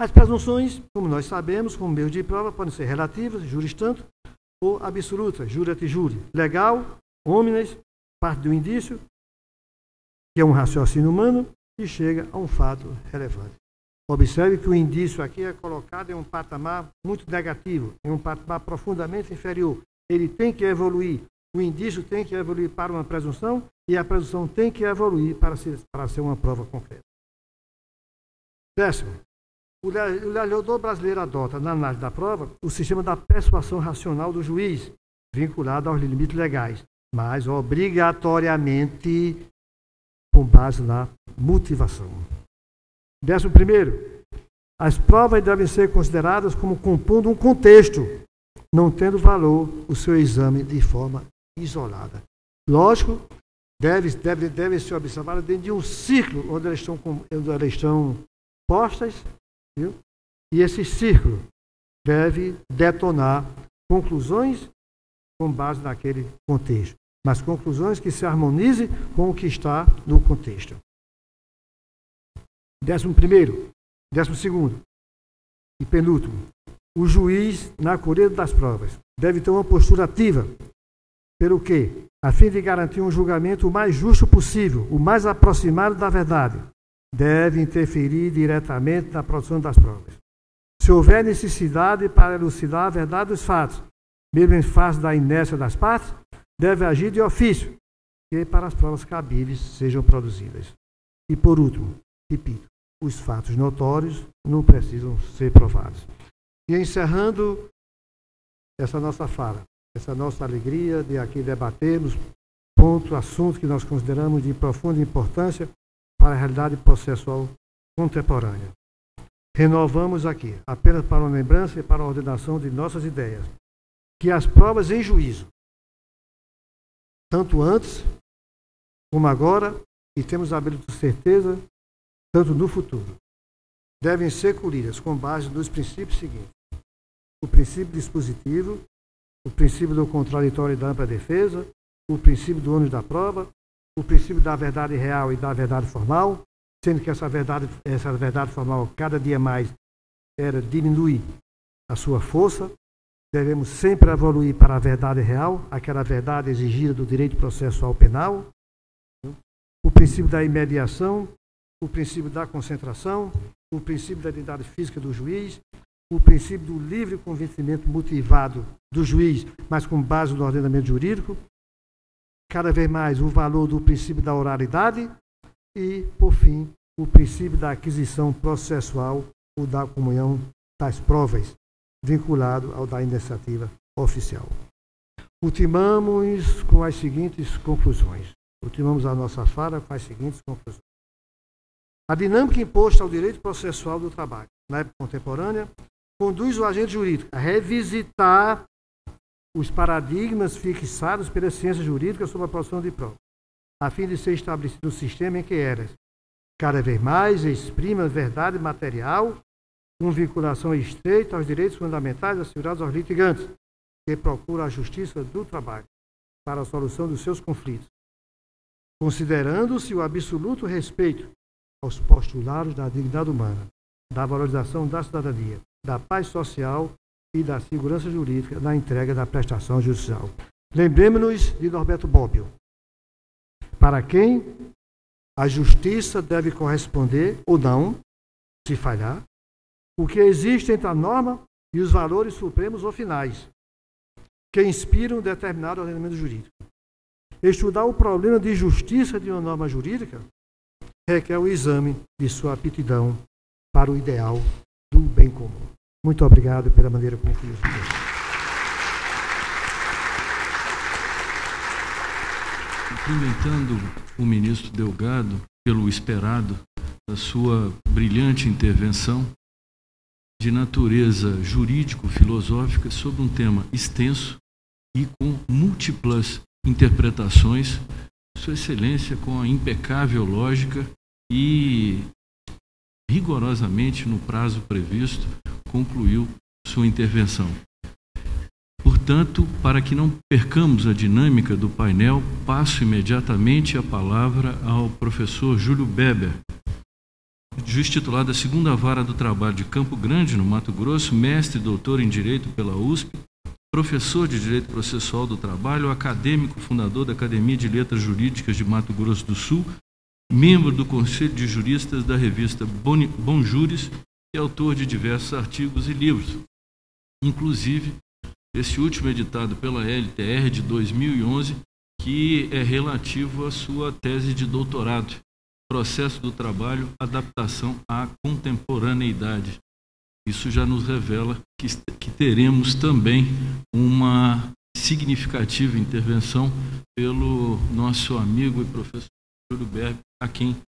As presunções, como nós sabemos, como meio de prova, podem ser relativas, juris tanto, ou absolutas, jure et jure. Legal, homines, parte do indício, que é um raciocínio humano, e chega a um fato relevante. Observe que o indício aqui é colocado em um patamar muito negativo, em um patamar profundamente inferior. Ele tem que evoluir. O indício tem que evoluir para uma presunção e a presunção tem que evoluir para ser uma prova concreta. 10º, o legislador brasileiro adota, na análise da prova, o sistema da persuasão racional do juiz, vinculado aos limites legais, mas obrigatoriamente com base na motivação. 11º, as provas devem ser consideradas como compondo um contexto, não tendo valor o seu exame de forma isolada. Lógico, deve ser observado dentro de um círculo onde elas estão postas, viu? E esse círculo deve detonar conclusões com base naquele contexto, mas conclusões que se harmonizem com o que está no contexto. 11º, 12º e penúltimo, o juiz, na colheita das provas, deve ter uma postura ativa, pelo quê? A fim de garantir um julgamento o mais justo possível, o mais aproximado da verdade, deve interferir diretamente na produção das provas. Se houver necessidade para elucidar a verdade dos fatos, mesmo em face da inércia das partes, deve agir de ofício, e para as provas cabíveis sejam produzidas. E por último, repito, os fatos notórios não precisam ser provados. E encerrando essa nossa fala, essa nossa alegria de aqui debatermos assuntos que nós consideramos de profunda importância para a realidade processual contemporânea. Renovamos aqui, apenas para uma lembrança e para a ordenação de nossas ideias, que as provas em juízo, tanto antes como agora, e temos a absoluta certeza, tanto no futuro, devem ser colhidas com base nos princípios seguintes: o princípio dispositivo, o princípio do contraditório e da ampla defesa, o princípio do ônus da prova, o princípio da verdade real e da verdade formal, sendo que essa verdade formal cada dia mais diminui a sua força. Devemos sempre evoluir para a verdade real, aquela verdade exigida do direito processual penal, o princípio da imediação, o princípio da concentração, o princípio da identidade física do juiz, o princípio do livre convencimento motivado do juiz, mas com base no ordenamento jurídico, cada vez mais o valor do princípio da oralidade e, por fim, o princípio da aquisição processual ou da comunhão das provas, vinculado ao da iniciativa oficial. Ultimamos com as seguintes conclusões. Ultimamos a nossa fala com as seguintes conclusões. A dinâmica imposta ao direito processual do trabalho, na época contemporânea, conduz o agente jurídico a revisitar os paradigmas fixados pela ciência jurídica sobre a produção de provas, a fim de ser estabelecido um sistema em que elas, cada vez mais, exprimam a verdade material com vinculação estreita aos direitos fundamentais assegurados aos litigantes, que procuram a justiça do trabalho para a solução dos seus conflitos, considerando-se o absoluto respeito aos postulados da dignidade humana, da valorização da cidadania, da paz social e da segurança jurídica na entrega da prestação judicial. Lembremos-nos de Norberto Bobbio, para quem a justiça deve corresponder ou não, se falhar, o que existe entre a norma e os valores supremos ou finais, que inspiram determinado ordenamento jurídico. Estudar o problema de justiça de uma norma jurídica requer o exame de sua aptidão para o ideal do bem comum. Muito obrigado pela maneira como fui explicar. Cumprimentando o ministro Delgado pelo esperado da sua brilhante intervenção de natureza jurídico-filosófica sobre um tema extenso e com múltiplas interpretações, Sua Excelência, com a impecável lógica, e rigorosamente no prazo previsto concluiu sua intervenção. Portanto, para que não percamos a dinâmica do painel, passo imediatamente a palavra ao professor Júlio Beber, juiz titular da 2ª Vara do Trabalho de Campo Grande, no Mato Grosso, mestre e doutor em Direito pela USP, professor de Direito Processual do Trabalho, acadêmico, fundador da Academia de Letras Jurídicas de Mato Grosso do Sul, membro do Conselho de Juristas da revista Bonjures e autor de diversos artigos e livros, inclusive esse último editado pela LTR de 2011, que é relativo à sua tese de doutorado, Processo do Trabalho, Adaptação à Contemporaneidade. Isso já nos revela que teremos também uma significativa intervenção pelo nosso amigo e professor Júlio Beber, a quem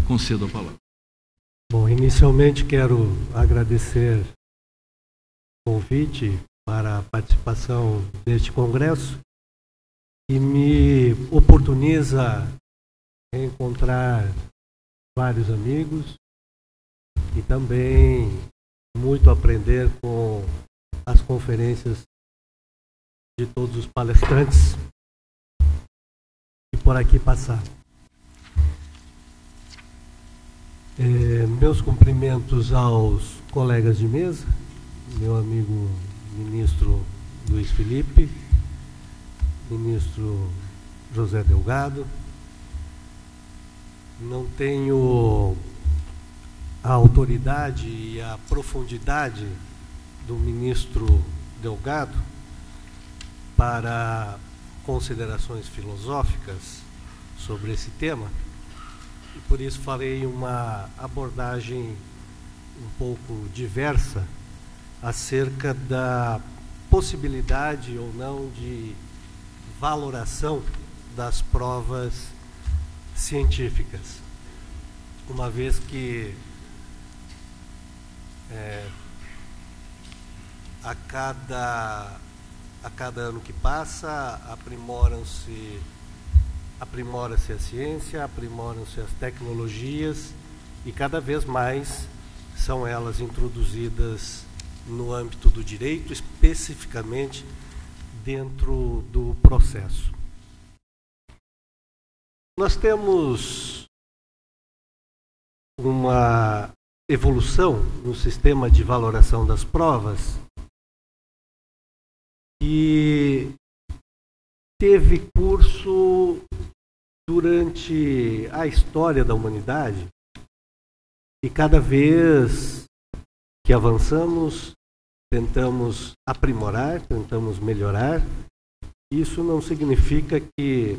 concedo a palavra. Bom, inicialmente quero agradecer o convite para a participação neste congresso, que me oportuniza encontrar vários amigos e também muito aprender com as conferências de todos os palestrantes que por aqui passaram. Meus cumprimentos aos colegas de mesa, meu amigo ministro Luiz Felipe, ministro José Delgado. Não tenho a autoridade e a profundidade do ministro Delgado para considerações filosóficas sobre esse tema, e por isso farei uma abordagem um pouco diversa acerca da possibilidade ou não de valoração das provas científicas, uma vez que a cada ano que passa aprimora-se a ciência, aprimoram-se as tecnologias e cada vez mais são elas introduzidas no âmbito do direito, especificamente dentro do processo. Nós temos uma evolução no sistema de valoração das provas que teve curso durante a história da humanidade, e cada vez que avançamos, tentamos aprimorar, tentamos melhorar. Isso não significa que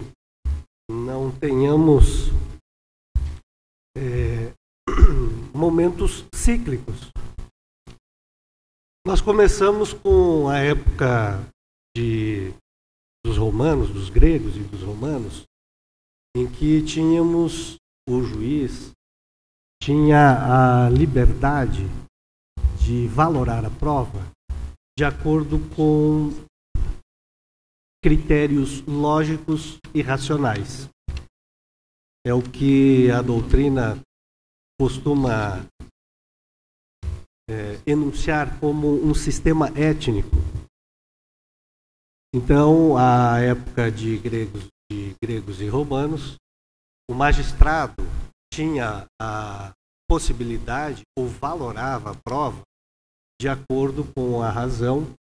não tenhamos momentos cíclicos. Nós começamos com a época dos romanos, dos gregos e dos romanos, em que tínhamos o juiz, tinha a liberdade de valorar a prova de acordo com critérios lógicos e racionais. É o que a doutrina costuma enunciar como um sistema étnico. Então, à época de gregos e romanos, o magistrado tinha a possibilidade ou valorava a prova de acordo com a razão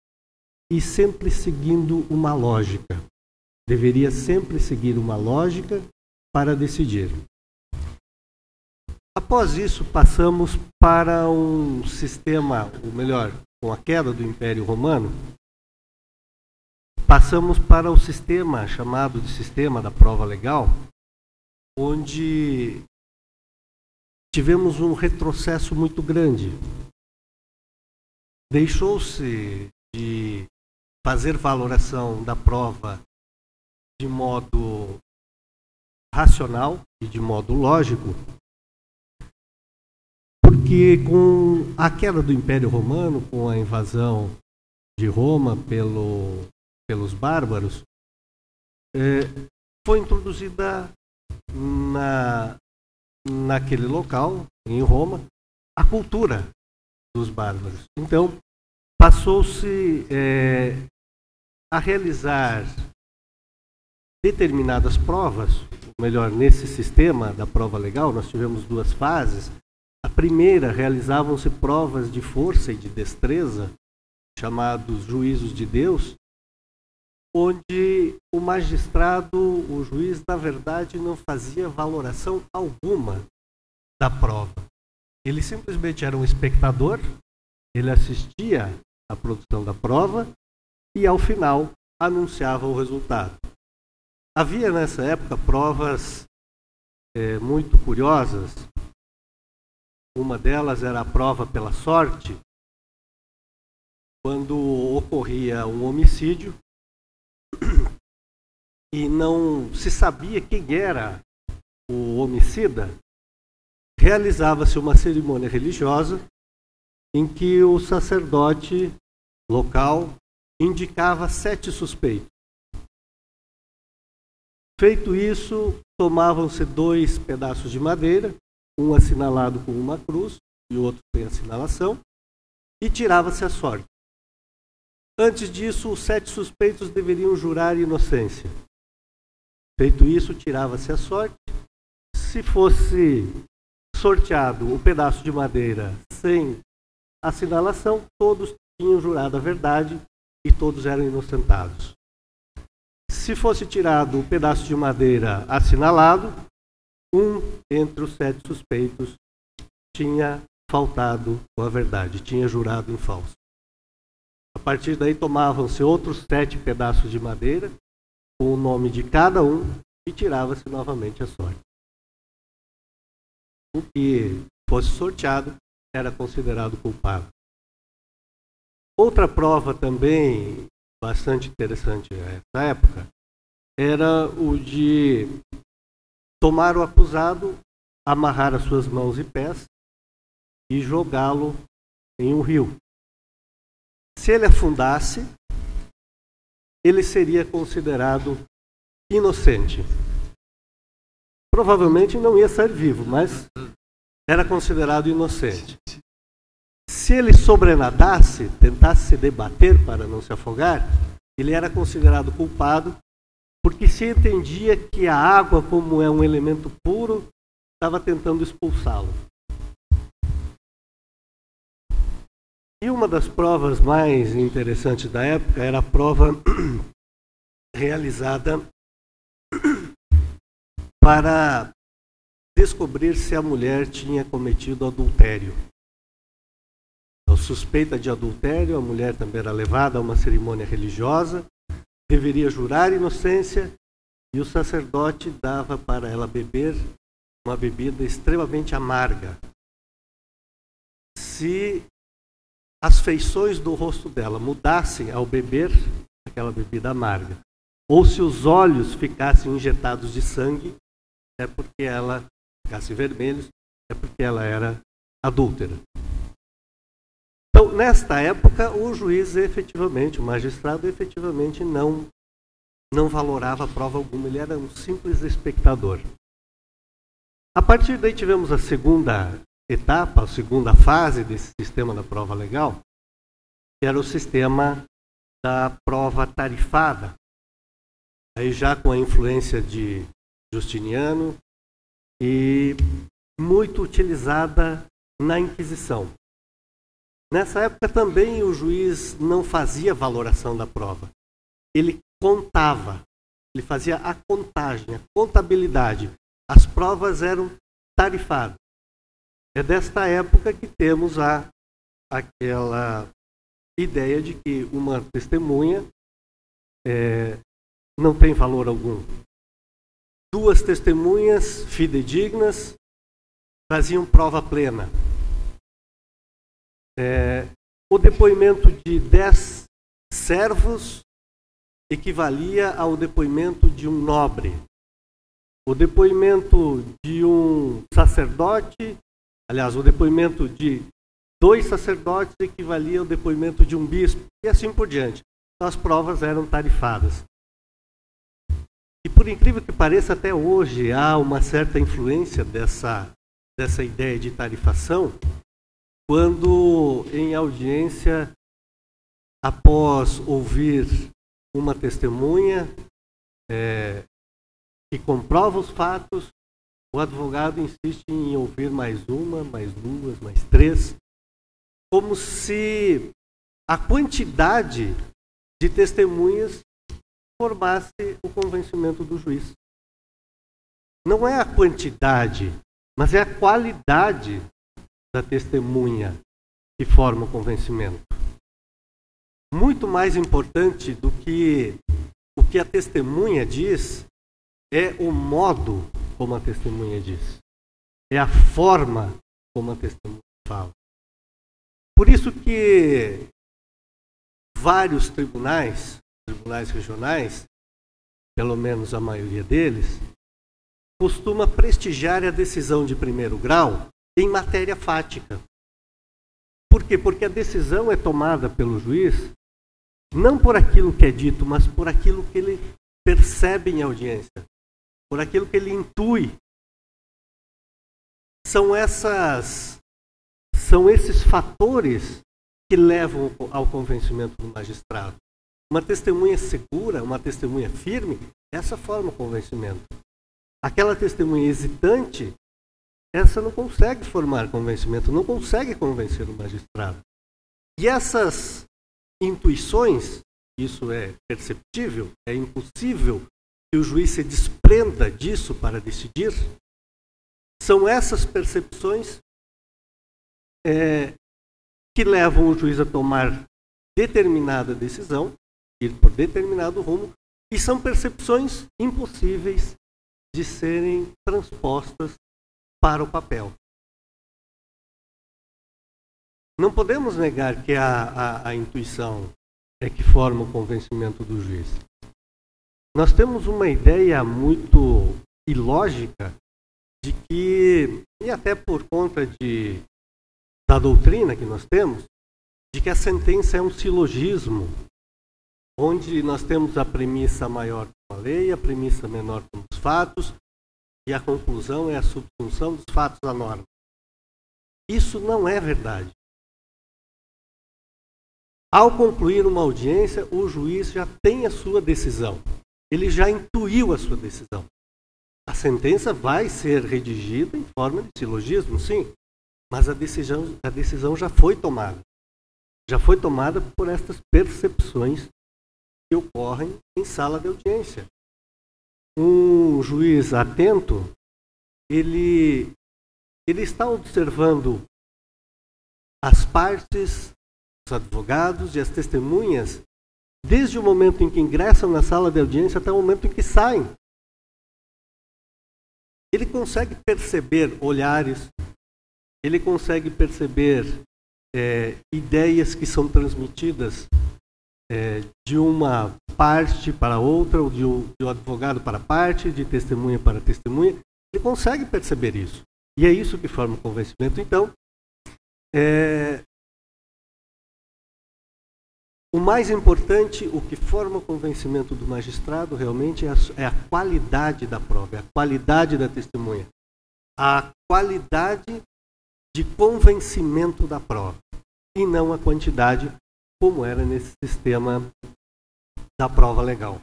e sempre seguindo uma lógica. Deveria sempre seguir uma lógica para decidir. Após isso, passamos para um sistema, ou melhor, com a queda do Império Romano, passamos para o sistema chamado de sistema da prova legal, onde tivemos um retrocesso muito grande. Deixou-se de fazer valoração da prova de modo racional e de modo lógico, porque com a queda do Império Romano, com a invasão de Roma pelos bárbaros, foi introduzida naquele local, em Roma, a cultura dos bárbaros. Então, passou-se a realizar determinadas provas, ou melhor, nesse sistema da prova legal, nós tivemos duas fases. A primeira, realizavam-se provas de força e de destreza, chamados juízos de Deus, onde o magistrado, o juiz, na verdade, não fazia valoração alguma da prova. Ele simplesmente era um espectador, ele assistia à produção da prova e, ao final, anunciava o resultado. Havia, nessa época, provas muito curiosas. Uma delas era a prova pela sorte, quando ocorria um homicídio e não se sabia quem era o homicida, realizava-se uma cerimônia religiosa em que o sacerdote local indicava 7 suspeitos. Feito isso, tomavam-se 2 pedaços de madeira, um assinalado com uma cruz e o outro sem assinalação, e tirava-se a sorte. Antes disso, os 7 suspeitos deveriam jurar inocência. Feito isso, tirava-se a sorte. Se fosse sorteado o pedaço de madeira sem assinalação, todos tinham jurado a verdade e todos eram inocentados. Se fosse tirado o pedaço de madeira assinalado, um entre os 7 suspeitos tinha faltado com a verdade, tinha jurado em falso. A partir daí tomavam-se outros 7 pedaços de madeira, com o nome de cada um, e tirava-se novamente a sorte. O que fosse sorteado era considerado culpado. Outra prova também bastante interessante nessa época era o de tomar o acusado, amarrar as suas mãos e pés e jogá-lo em um rio. Se ele afundasse, ele seria considerado inocente. Provavelmente não ia sair vivo, mas era considerado inocente. Se ele sobrenadasse, tentasse se debater para não se afogar, ele era considerado culpado, porque se entendia que a água, como é um elemento puro, estava tentando expulsá-lo. E uma das provas mais interessantes da época era a prova realizada para descobrir se a mulher tinha cometido adultério. Então, suspeita de adultério, a mulher também era levada a uma cerimônia religiosa, deveria jurar inocência e o sacerdote dava para ela beber uma bebida extremamente amarga. Se as feições do rosto dela mudassem ao beber aquela bebida amarga, ou se os olhos ficassem injetados de sangue, é porque ela ficasse vermelhos, é porque ela era adúltera. Então, nesta época, o juiz efetivamente, o magistrado efetivamente não valorava prova alguma, ele era um simples espectador. A partir daí tivemos a segunda etapa, a segunda fase desse sistema da prova legal, que era o sistema da prova tarifada, aí já com a influência de Justiniano e muito utilizada na Inquisição. Nessa época também o juiz não fazia valoração da prova. Ele contava, ele fazia a contagem, a contabilidade. As provas eram tarifadas. É desta época que temos aquela ideia de que uma testemunha não tem valor algum. 2 testemunhas fidedignas faziam prova plena. O depoimento de 10 servos equivalia ao depoimento de um nobre. O depoimento de um sacerdote, aliás, o depoimento de 2 sacerdotes equivalia ao depoimento de um bispo, e assim por diante. Então, as provas eram tarifadas. E por incrível que pareça, até hoje há uma certa influência dessa ideia de tarifação, quando em audiência, após ouvir uma testemunha que comprova os fatos, o advogado insiste em ouvir mais uma, mais duas, mais três, como se a quantidade de testemunhas formasse o convencimento do juiz. Não é a quantidade, mas é a qualidade da testemunha que forma o convencimento. Muito mais importante do que o que a testemunha diz é o modo como a testemunha diz. É a forma como a testemunha fala. Por isso que vários tribunais regionais, pelo menos a maioria deles, costuma prestigiar a decisão de primeiro grau em matéria fática. Por quê? Porque a decisão é tomada pelo juiz não por aquilo que é dito, mas por aquilo que ele percebe em audiência, por aquilo que ele intui. São esses fatores que levam ao convencimento do magistrado. Uma testemunha segura, uma testemunha firme, essa forma o convencimento. Aquela testemunha hesitante, essa não consegue formar convencimento, não consegue convencer o magistrado. E essas intuições, isso é perceptível, é impossível que o juiz se desprenda disso para decidir, são essas percepções que levam o juiz a tomar determinada decisão, ir por determinado rumo, e são percepções impossíveis de serem transpostas para o papel. Não podemos negar que a intuição é que forma o convencimento do juiz. Nós temos uma ideia muito ilógica de que, e até por conta da doutrina que nós temos, de que a sentença é um silogismo, onde nós temos a premissa maior como a lei, a premissa menor como os fatos, e a conclusão é a subsunção dos fatos à norma. Isso não é verdade. Ao concluir uma audiência, o juiz já tem a sua decisão. Ele já intuiu a sua decisão. A sentença vai ser redigida em forma de silogismo, sim, mas a decisão já foi tomada. Já foi tomada por estas percepções que ocorrem em sala de audiência. Um juiz atento, ele está observando as partes, os advogados e as testemunhas, desde o momento em que ingressam na sala de audiência até o momento em que saem. Ele consegue perceber olhares, ele consegue perceber ideias que são transmitidas de uma parte para outra, ou de um advogado para parte, de testemunha para testemunha. Ele consegue perceber isso. E é isso que forma o convencimento. Então, o mais importante, o que forma o convencimento do magistrado realmente é a qualidade da prova, é a qualidade da testemunha, a qualidade de convencimento da prova, e não a quantidade, como era nesse sistema da prova legal.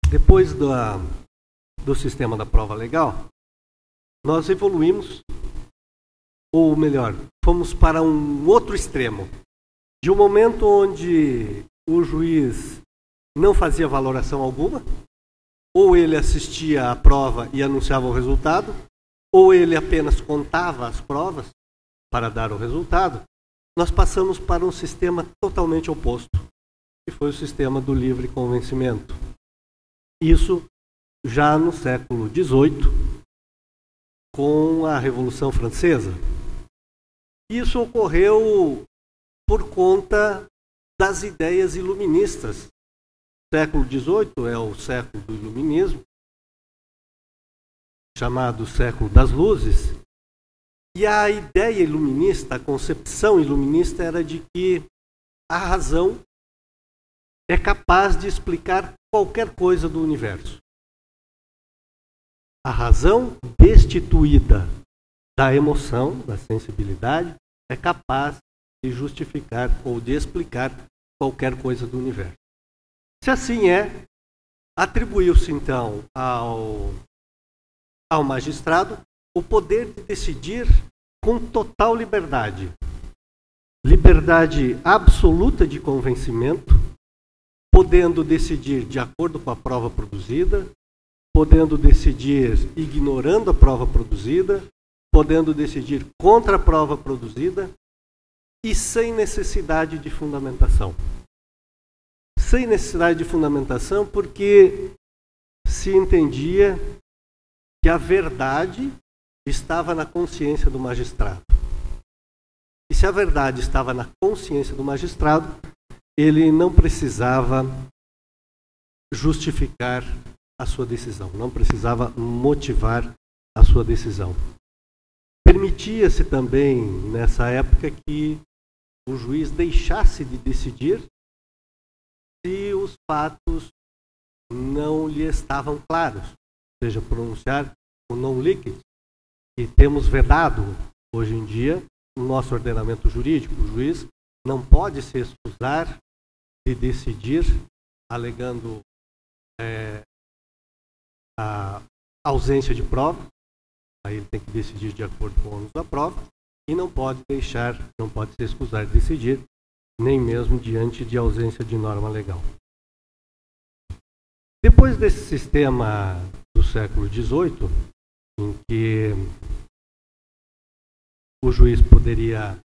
Depois do sistema da prova legal, nós evoluímos, ou melhor, fomos para um outro extremo. De um momento onde o juiz não fazia valoração alguma, ou ele assistia à prova e anunciava o resultado, ou ele apenas contava as provas para dar o resultado, nós passamos para um sistema totalmente oposto, que foi o sistema do livre convencimento. Isso já no século XVIII, com a Revolução Francesa. Isso ocorreu por conta das ideias iluministas. O século XVIII é o século do iluminismo, chamado século das luzes, e a ideia iluminista, a concepção iluminista era de que a razão é capaz de explicar qualquer coisa do universo. A razão destituída da emoção, da sensibilidade, é capaz de justificar ou de explicar qualquer coisa do universo. Se assim é, atribuiu-se então ao magistrado o poder de decidir com total liberdade. Liberdade absoluta de convencimento, podendo decidir de acordo com a prova produzida, podendo decidir ignorando a prova produzida, podendo decidir contra a prova produzida e sem necessidade de fundamentação. Sem necessidade de fundamentação porque se entendia que a verdade estava na consciência do magistrado. E se a verdade estava na consciência do magistrado, ele não precisava justificar a sua decisão, não precisava motivar a sua decisão. Permitia-se também, nessa época, que o juiz deixasse de decidir se os fatos não lhe estavam claros, ou seja, pronunciar o non licet, que temos vedado hoje em dia no nosso ordenamento jurídico. O juiz não pode se excusar de decidir alegando a ausência de prova, aí ele tem que decidir de acordo com o ônus da prova, e não pode se excusar de decidir, nem mesmo diante de ausência de norma legal. Depois desse sistema do século XVIII, em que o juiz poderia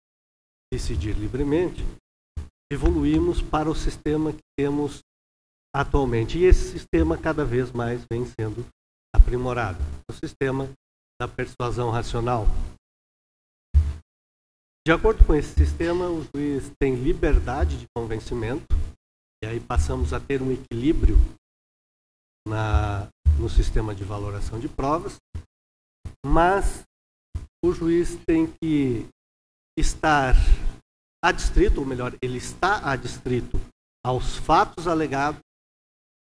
decidir livremente, evoluímos para o sistema que temos atualmente. E esse sistema cada vez mais vem sendo aprimorado. O sistema da persuasão racional. De acordo com esse sistema, o juiz tem liberdade de convencimento, e aí passamos a ter um equilíbrio no sistema de valoração de provas, mas o juiz tem que estar adstrito, ou melhor, ele está adstrito aos fatos alegados,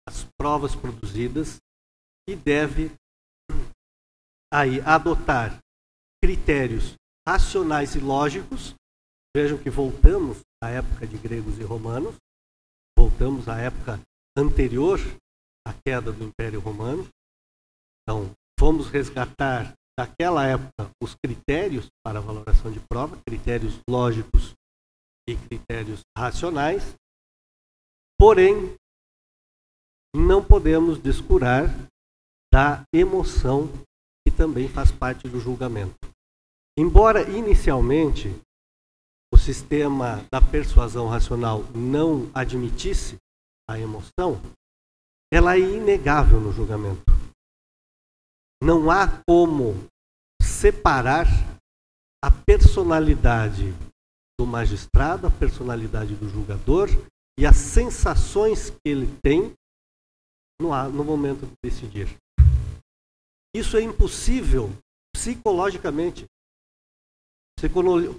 às provas produzidas, e deve aí adotar critérios racionais e lógicos. Vejam que voltamos à época de gregos e romanos, voltamos à época anterior à queda do Império Romano. Então, vamos resgatar daquela época os critérios para a valoração de prova, critérios lógicos e critérios racionais, porém, não podemos descurar da emoção que também faz parte do julgamento. Embora inicialmente o sistema da persuasão racional não admitisse a emoção, ela é inegável no julgamento. Não há como separar a personalidade do magistrado, a personalidade do julgador e as sensações que ele tem no momento de decidir. Isso é impossível psicologicamente.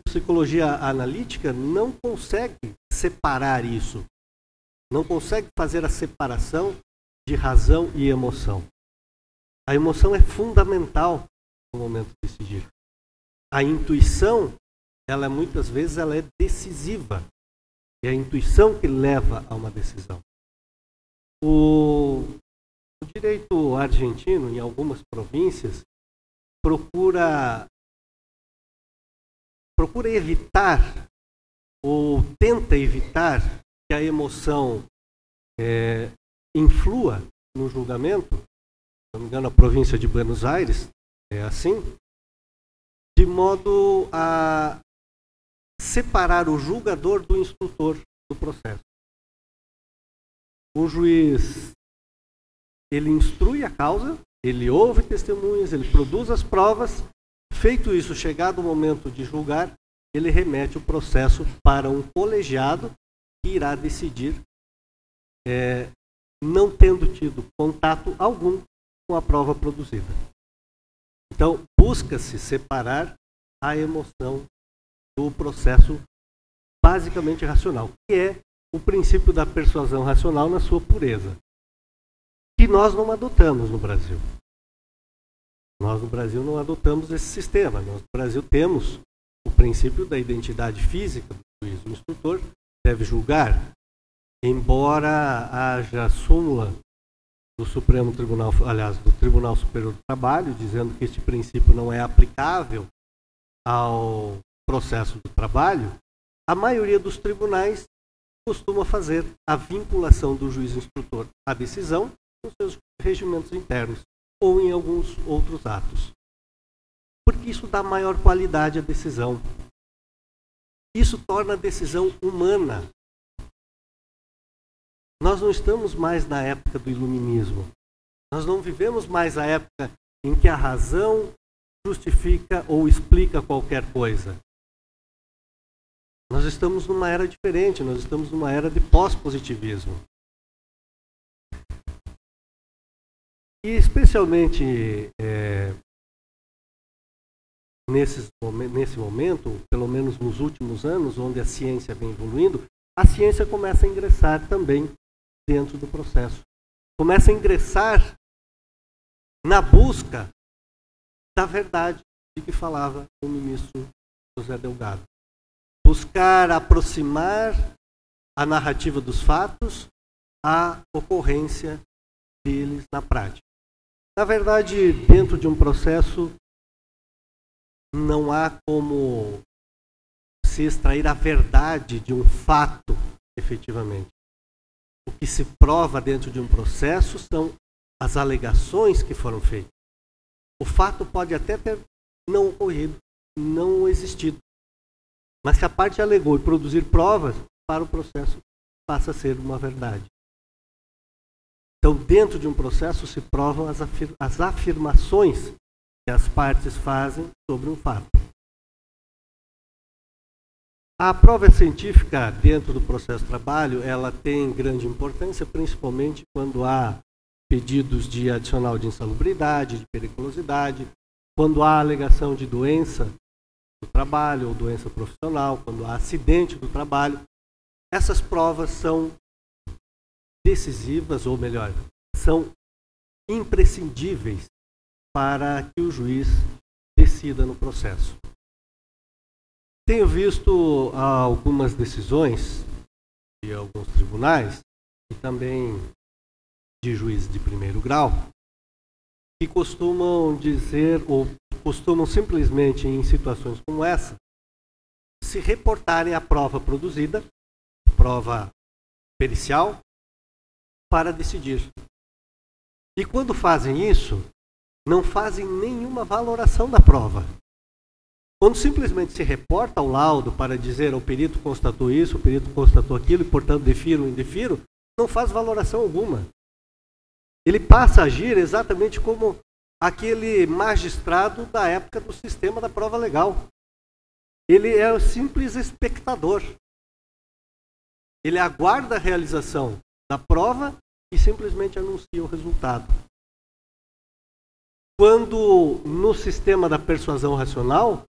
Psicologia analítica não consegue separar isso. Não consegue fazer a separação de razão e emoção. A emoção é fundamental no momento de decidir. A intuição, muitas vezes ela é decisiva. É a intuição que leva a uma decisão. O direito argentino, em algumas províncias, procura evitar ou tenta evitar que a emoção influa no julgamento. Se não me engano, a província de Buenos Aires é assim, de modo a separar o julgador do instrutor do processo. O juiz, ele instrui a causa, ele ouve testemunhas, ele produz as provas. Feito isso, chegado o momento de julgar, ele remete o processo para um colegiado que irá decidir, não tendo tido contato algum com a prova produzida. Então, busca-se separar a emoção do processo basicamente racional, que é o princípio da persuasão racional na sua pureza, que nós não adotamos no Brasil. Nós no Brasil não adotamos esse sistema. Nós no Brasil temos o princípio da identidade física do juiz. O instrutor deve julgar, embora haja súmula do Supremo Tribunal, aliás, do Tribunal Superior do Trabalho, dizendo que este princípio não é aplicável ao processo do trabalho, a maioria dos tribunais costuma fazer a vinculação do juiz instrutor à decisão nos seus regimentos internos ou em alguns outros atos. Porque isso dá maior qualidade à decisão. Isso torna a decisão humana. Nós não estamos mais na época do iluminismo. Nós não vivemos mais a época em que a razão justifica ou explica qualquer coisa. Nós estamos numa era diferente, nós estamos numa era de pós-positivismo. E especialmente nesse momento, pelo menos nos últimos anos, onde a ciência vem evoluindo, a ciência começa a ingressar também dentro do processo. Começa a ingressar na busca da verdade de que falava o ministro José Delgado. Buscar aproximar a narrativa dos fatos à ocorrência deles na prática. Na verdade, dentro de um processo, não há como se extrair a verdade de um fato, efetivamente. O que se prova dentro de um processo são as alegações que foram feitas. O fato pode até ter não ocorrido, não existido. Mas se a parte alegou e produzir provas, para o processo passa a ser uma verdade. Então, dentro de um processo se provam as afirmações que as partes fazem sobre um fato. A prova científica dentro do processo de trabalho, ela tem grande importância, principalmente quando há pedidos de adicional de insalubridade, de periculosidade, quando há alegação de doença do trabalho ou doença profissional, quando há acidente do trabalho. Essas provas são decisivas, ou melhor, são imprescindíveis para que o juiz decida no processo. Tenho visto algumas decisões de alguns tribunais e também de juízes de primeiro grau que costumam dizer, ou costumam simplesmente em situações como essa, se reportarem a prova produzida, prova pericial, para decidir. E quando fazem isso, não fazem nenhuma valoração da prova. Quando simplesmente se reporta ao laudo para dizer o perito constatou isso, o perito constatou aquilo, e portanto defiro ou indefiro, não faz valoração alguma. Ele passa a agir exatamente como aquele magistrado da época do sistema da prova legal. Ele é o simples espectador. Ele aguarda a realização da prova e simplesmente anuncia o resultado. Quando no sistema da persuasão racional,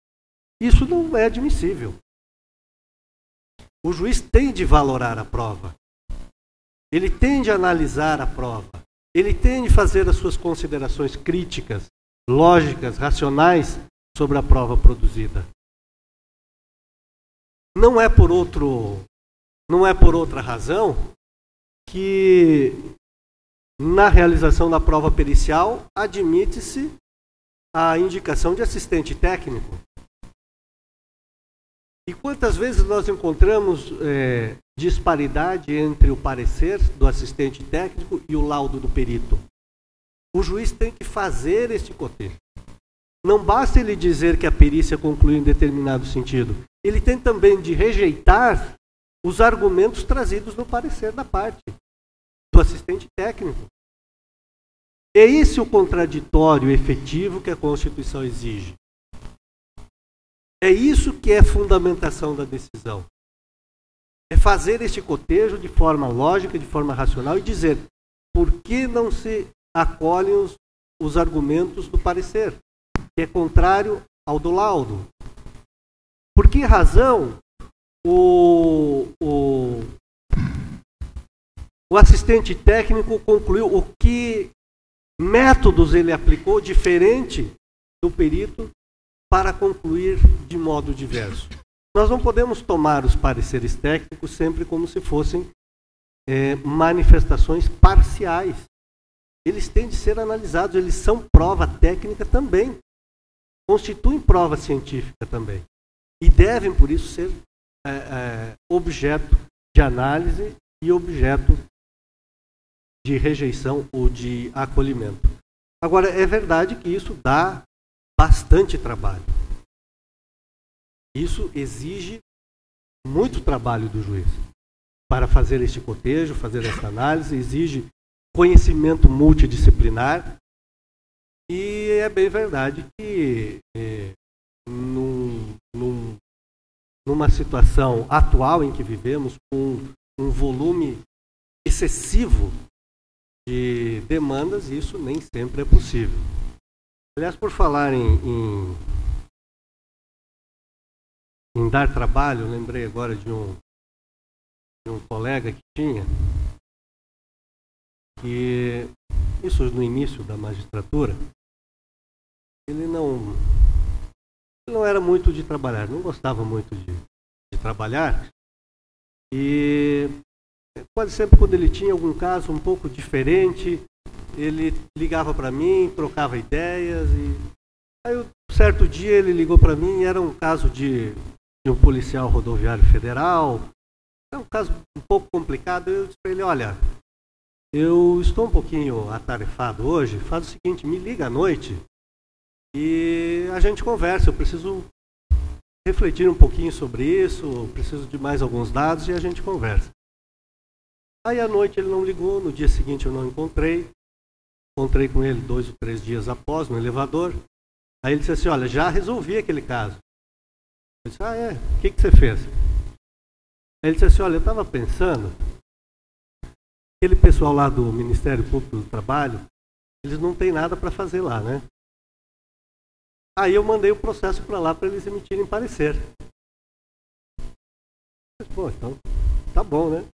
isso não é admissível. O juiz tem de valorar a prova. Ele tem de analisar a prova. Ele tem de fazer as suas considerações críticas, lógicas, racionais sobre a prova produzida. Não é por outra razão que na realização da prova pericial admite-se a indicação de assistente técnico. E quantas vezes nós encontramos disparidade entre o parecer do assistente técnico e o laudo do perito? O juiz tem que fazer este cotejo. Não basta ele dizer que a perícia concluiu em determinado sentido. Ele tem também de rejeitar os argumentos trazidos no parecer da parte, do assistente técnico. É esse o contraditório efetivo que a Constituição exige. É isso que é fundamentação da decisão. É fazer este cotejo de forma lógica, de forma racional e dizer por que não se acolhem os argumentos do parecer, que é contrário ao do laudo. Por que razão o assistente técnico concluiu, o que métodos ele aplicou diferente do perito para concluir de modo diverso. Nós não podemos tomar os pareceres técnicos sempre como se fossem manifestações parciais. Eles têm de ser analisados, eles são prova técnica também. Constituem prova científica também. E devem, por isso, ser objeto de análise e objeto de rejeição ou de acolhimento. Agora, é verdade que isso dá bastante trabalho. Isso exige muito trabalho do juiz para fazer este cotejo, fazer essa análise, exige conhecimento multidisciplinar. E é bem verdade que numa situação atual em que vivemos, com um volume excessivo de demandas, isso nem sempre é possível. Aliás, por falar em dar trabalho, lembrei agora de um colega que tinha, que isso no início da magistratura, ele não era muito de trabalhar, não gostava muito de trabalhar, e quase sempre quando ele tinha algum caso um pouco diferente, ele ligava para mim, trocava ideias, e aí um certo dia ele ligou para mim, era um caso de um policial rodoviário federal, é um caso um pouco complicado. Eu disse para ele: olha, eu estou um pouquinho atarefado hoje, faz o seguinte, me liga à noite e a gente conversa, eu preciso refletir um pouquinho sobre isso, preciso de mais alguns dados e a gente conversa. Aí à noite ele não ligou, no dia seguinte eu não encontrei com ele 2 ou 3 dias após, no elevador. Aí ele disse assim: olha, já resolvi aquele caso. Eu disse: ah, é? O que você fez? Aí ele disse assim: olha, eu estava pensando, aquele pessoal lá do Ministério Público do Trabalho, eles não têm nada para fazer lá, né? Aí eu mandei o processo para lá para eles emitirem parecer. Pô, então, tá bom, né?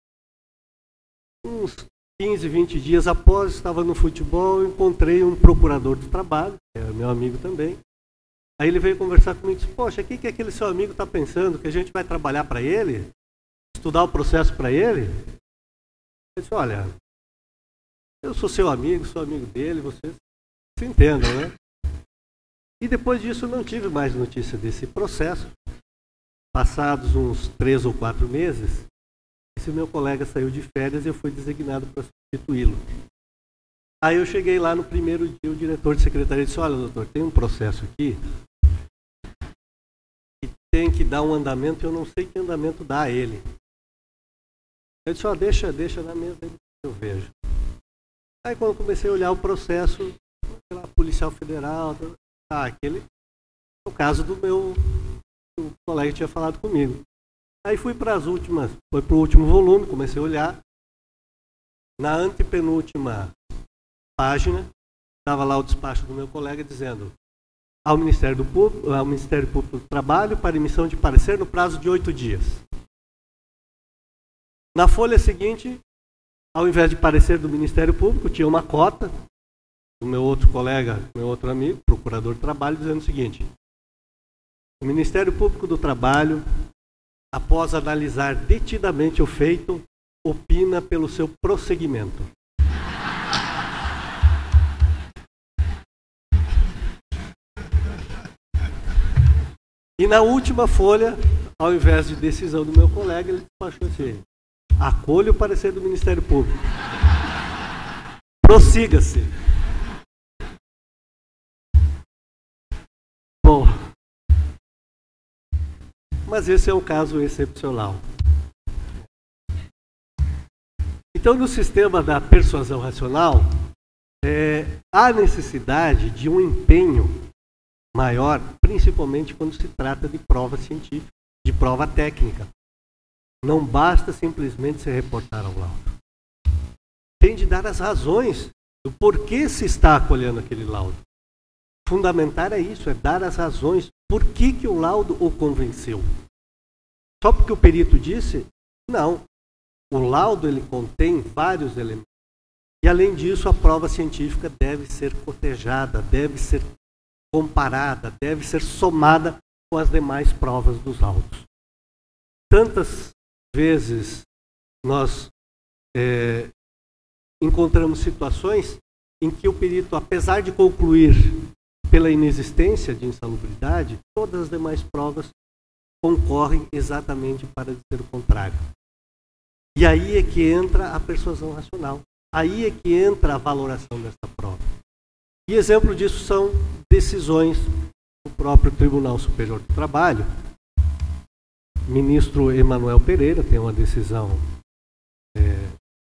Uns 15, 20 dias após, estava no futebol, encontrei um procurador do trabalho, que é meu amigo também. Aí ele veio conversar comigo e disse: poxa, o que aquele seu amigo está pensando? Que a gente vai trabalhar para ele? Estudar o processo para ele? Eu disse: olha, eu sou seu amigo, sou amigo dele, vocês se entendam, né? E depois disso eu não tive mais notícia desse processo. Passados uns 3 ou 4 meses, esse meu colega saiu de férias e eu fui designado para substituí-lo. Aí eu cheguei lá no primeiro dia, o diretor de secretaria disse: olha, doutor, tem um processo aqui que tem que dar um andamento e eu não sei que andamento dá a ele. Eu disse: ó, deixa na mesa aí que eu vejo. Aí quando eu comecei a olhar o processo, lá, policial federal, aquele, no caso do meu colega que tinha falado comigo. Aí fui para as últimas, foi para o último volume, comecei a olhar. Na antepenúltima página, estava lá o despacho do meu colega dizendo: ao Ministério Público do Trabalho para emissão de parecer no prazo de 8 dias. Na folha seguinte, ao invés de parecer do Ministério Público, tinha uma cota do meu outro colega, meu outro amigo, procurador do trabalho, dizendo o seguinte: o Ministério Público do Trabalho, após analisar detidamente o feito, opina pelo seu prosseguimento. E na última folha, ao invés de decisão do meu colega, ele despachou assim: acolho o parecer do Ministério Público. Prossiga-se. Bom, mas esse é um caso excepcional. Então, no sistema da persuasão racional, há necessidade de um empenho maior, principalmente quando se trata de prova científica, de prova técnica. Não basta simplesmente se reportar ao laudo. Tem de dar as razões do porquê se está acolhendo aquele laudo. Fundamental é isso, é dar as razões por que o laudo o convenceu. Só porque o perito disse? Não. O laudo ele contém vários elementos. E além disso, a prova científica deve ser cotejada, deve ser comparada, deve ser somada com as demais provas dos autos. Tantas vezes nós encontramos situações em que o perito, apesar de concluir pela inexistência de insalubridade, todas as demais provas concorrem exatamente para dizer o contrário. E aí é que entra a persuasão racional. Aí é que entra a valoração dessa prova. E exemplo disso são decisões do próprio Tribunal Superior do Trabalho. O ministro Emanuel Pereira tem uma decisão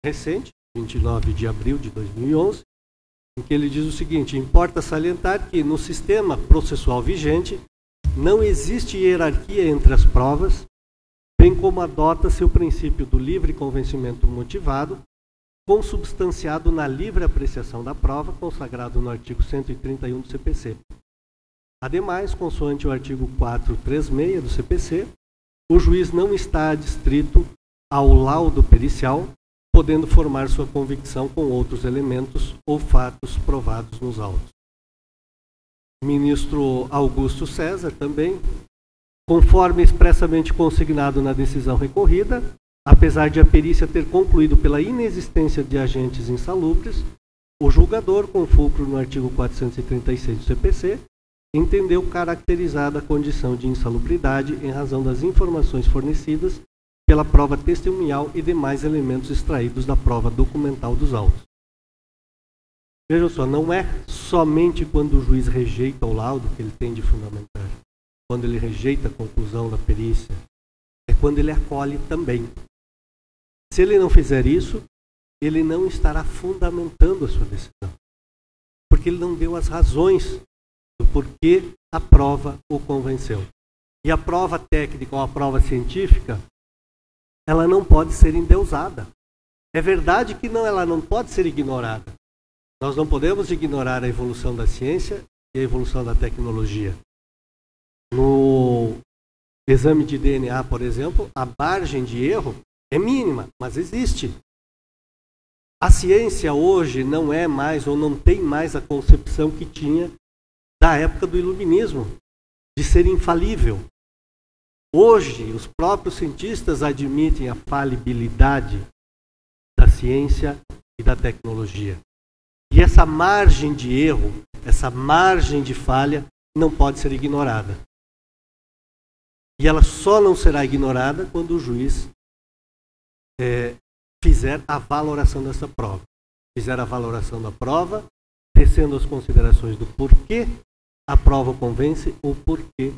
recente, 29 de abril de 2011, em que ele diz o seguinte: importa salientar que no sistema processual vigente não existe hierarquia entre as provas, bem como adota-se o princípio do livre convencimento motivado, consubstanciado na livre apreciação da prova, consagrado no artigo 131 do CPC. Ademais, consoante o artigo 436 do CPC, o juiz não está adstrito ao laudo pericial, podendo formar sua convicção com outros elementos ou fatos provados nos autos. O ministro Augusto César também, conforme expressamente consignado na decisão recorrida, apesar de a perícia ter concluído pela inexistência de agentes insalubres, o julgador, com fulcro no artigo 436 do CPC, entendeu caracterizada a condição de insalubridade em razão das informações fornecidas pela prova testemunhal e demais elementos extraídos da prova documental dos autos. Vejam só, não é somente quando o juiz rejeita o laudo que ele tem de fundamentar, quando ele rejeita a conclusão da perícia, é quando ele acolhe também. Se ele não fizer isso, ele não estará fundamentando a sua decisão, porque ele não deu as razões do porquê a prova o convenceu. E a prova técnica ou a prova científica, ela não pode ser endeusada. É verdade que ela não pode ser ignorada. Nós não podemos ignorar a evolução da ciência e a evolução da tecnologia. No exame de DNA, por exemplo, a margem de erro é mínima, mas existe. A ciência hoje não é mais ou não tem mais a concepção que tinha da época do iluminismo, de ser infalível. Hoje, os próprios cientistas admitem a falibilidade da ciência e da tecnologia. E essa margem de erro, essa margem de falha, não pode ser ignorada. E ela só não será ignorada quando o juiz fizer a valoração dessa prova. Fizer a valoração da prova, tecendo as considerações do porquê a prova o convence ou porquê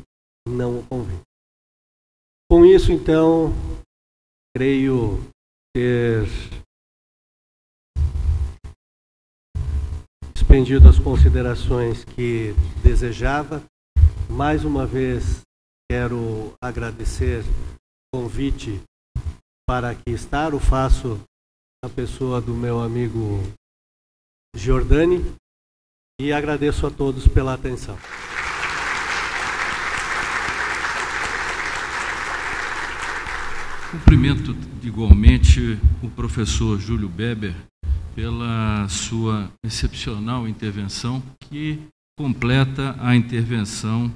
não o convence. Com isso, então, creio ter expendido as considerações que desejava. Mais uma vez, quero agradecer o convite para aqui estar. O faço na pessoa do meu amigo Giordani e agradeço a todos pela atenção. Cumprimento igualmente o professor Júlio Beber pela sua excepcional intervenção, que completa a intervenção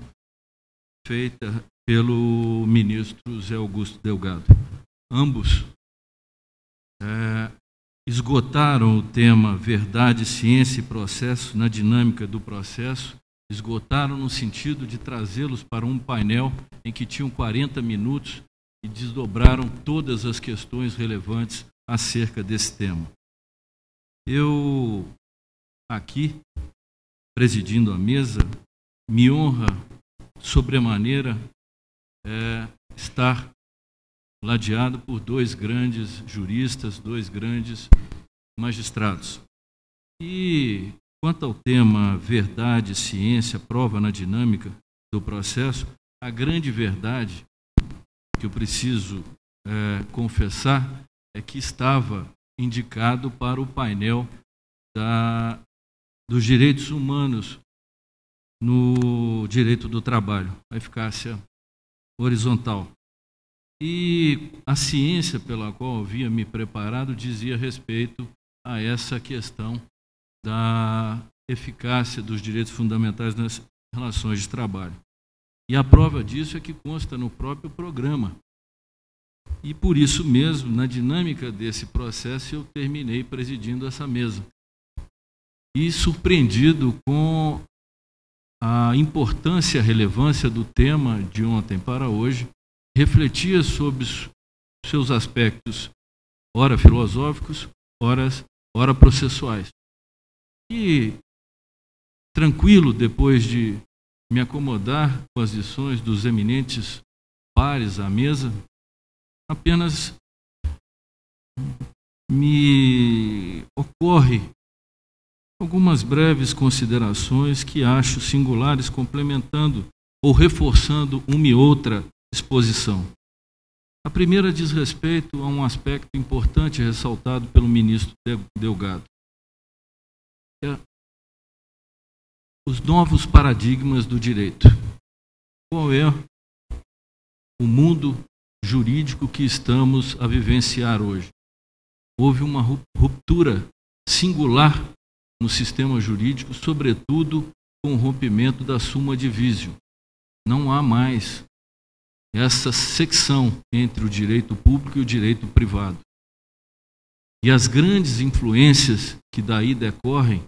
feita pelo ministro Zé Augusto Delgado. Ambos esgotaram o tema verdade, ciência e processo na dinâmica do processo, esgotaram no sentido de trazê-los para um painel em que tinham 40 minutos e desdobraram todas as questões relevantes acerca desse tema. Eu, aqui, presidindo a mesa, me honra sobremaneira estar ladeado por dois grandes juristas, dois grandes magistrados. E quanto ao tema verdade, ciência, prova na dinâmica do processo, a grande verdade que eu preciso confessar é que estava indicado para o painel dos direitos humanos no direito do trabalho, a eficácia horizontal. E a ciência pela qual eu havia me preparado dizia respeito a essa questão da eficácia dos direitos fundamentais relações de trabalho. E a prova disso é que consta no próprio programa. E por isso mesmo, na dinâmica desse processo, eu terminei presidindo essa mesa. E surpreendido com a importância e a relevância do tema de ontem para hoje, refletia sobre seus aspectos, ora filosóficos, ora processuais. E, tranquilo, depois de me acomodar com as lições dos eminentes pares à mesa, apenas me ocorre algumas breves considerações que acho singulares, complementando ou reforçando uma e outra exposição. A primeira diz respeito a um aspecto importante ressaltado pelo ministro Delgado. Os novos paradigmas do direito. Qual é o mundo jurídico que estamos a vivenciar hoje? Houve uma ruptura singular no sistema jurídico, sobretudo com o rompimento da summa divisio. Não há mais essa secção entre o direito público e o direito privado. E as grandes influências que daí decorrem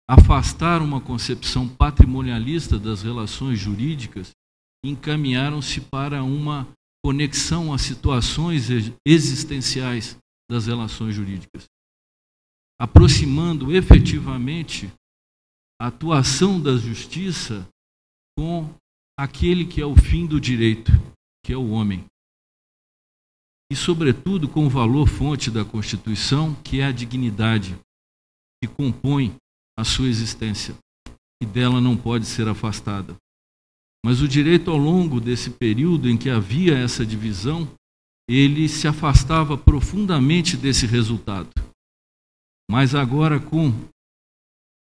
afastaram uma concepção patrimonialista das relações jurídicas e encaminharam-se para uma conexão às situações existenciais das relações jurídicas, aproximando efetivamente a atuação da justiça com aquele que é o fim do direito, que é o homem. E, sobretudo, com o valor fonte da Constituição, que é a dignidade, que compõe a sua existência, e dela não pode ser afastada. Mas o direito, ao longo desse período em que havia essa divisão, ele se afastava profundamente desse resultado. Mas agora, com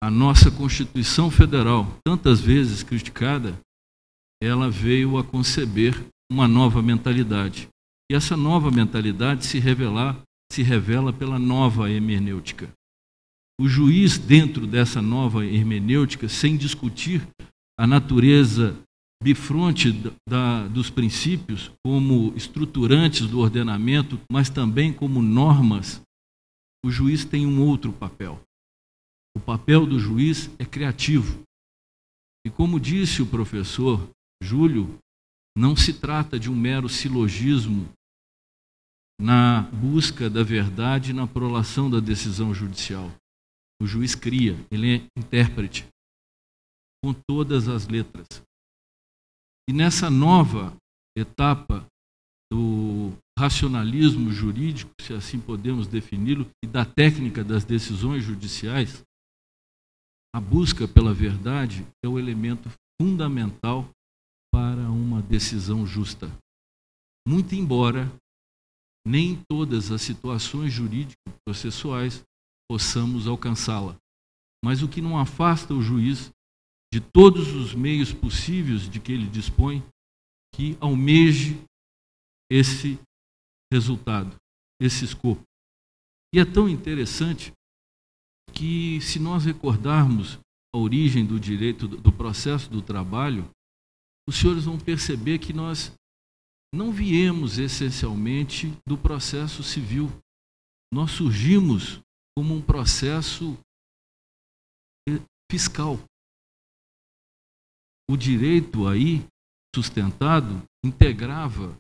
a nossa Constituição Federal, tantas vezes criticada, ela veio a conceber uma nova mentalidade. E essa nova mentalidade se revela pela nova hermenêutica. O juiz, dentro dessa nova hermenêutica, sem discutir a natureza bifronte dos princípios como estruturantes do ordenamento, mas também como normas, o juiz tem um outro papel. O papel do juiz é criativo. E como disse o professor Júlio, não se trata de um mero silogismo na busca da verdade e na prolação da decisão judicial. O juiz cria, ele é intérprete, com todas as letras. E nessa nova etapa do racionalismo jurídico, se assim podemos defini-lo, e da técnica das decisões judiciais, a busca pela verdade é o elemento fundamental para uma decisão justa. Muito embora nem em todas as situações jurídico-processuais possamos alcançá-la. Mas o que não afasta o juiz de todos os meios possíveis de que ele dispõe, que almeje esse resultado, esse escopo. E é tão interessante que, se nós recordarmos a origem do direito, do processo do trabalho, os senhores vão perceber que nós não viemos essencialmente do processo civil. Nós surgimos como um processo fiscal. O direito aí, sustentado, integrava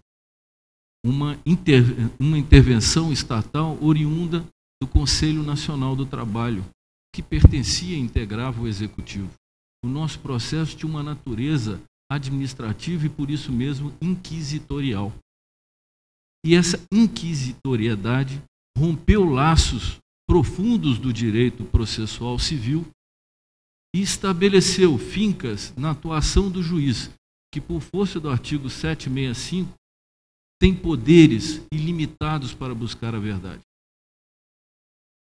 uma intervenção estatal oriunda do Conselho Nacional do Trabalho, que pertencia e integrava o Executivo. O nosso processo tinha uma natureza administrativa e, por isso mesmo, inquisitorial. E essa inquisitoriedade rompeu laços profundos do direito processual civil e estabeleceu fincas na atuação do juiz, que, por força do artigo 765, tem poderes ilimitados para buscar a verdade.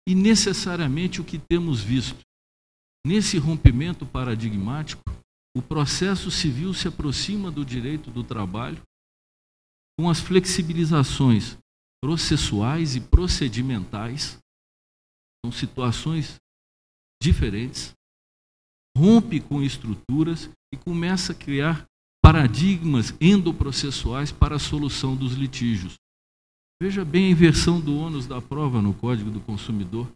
E necessariamente o que temos visto nesse rompimento paradigmático, o processo civil se aproxima do direito do trabalho com as flexibilizações processuais e procedimentais, são situações diferentes, rompe com estruturas e começa a criar paradigmas endoprocessuais para a solução dos litígios. Veja bem a inversão do ônus da prova no Código do Consumidor,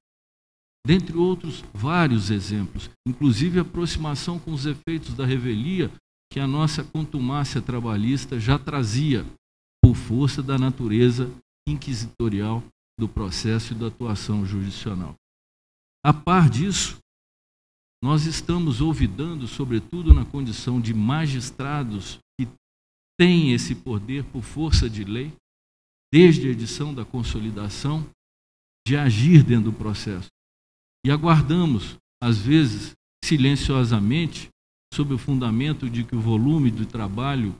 dentre outros vários exemplos, inclusive a aproximação com os efeitos da revelia que a nossa contumácia trabalhista já trazia, por força da natureza inquisitorial do processo e da atuação jurisdicional. A par disso, nós estamos olvidando, sobretudo na condição de magistrados que têm esse poder por força de lei, desde a edição da consolidação, de agir dentro do processo. E aguardamos, às vezes, silenciosamente, sob o fundamento de que o volume de trabalho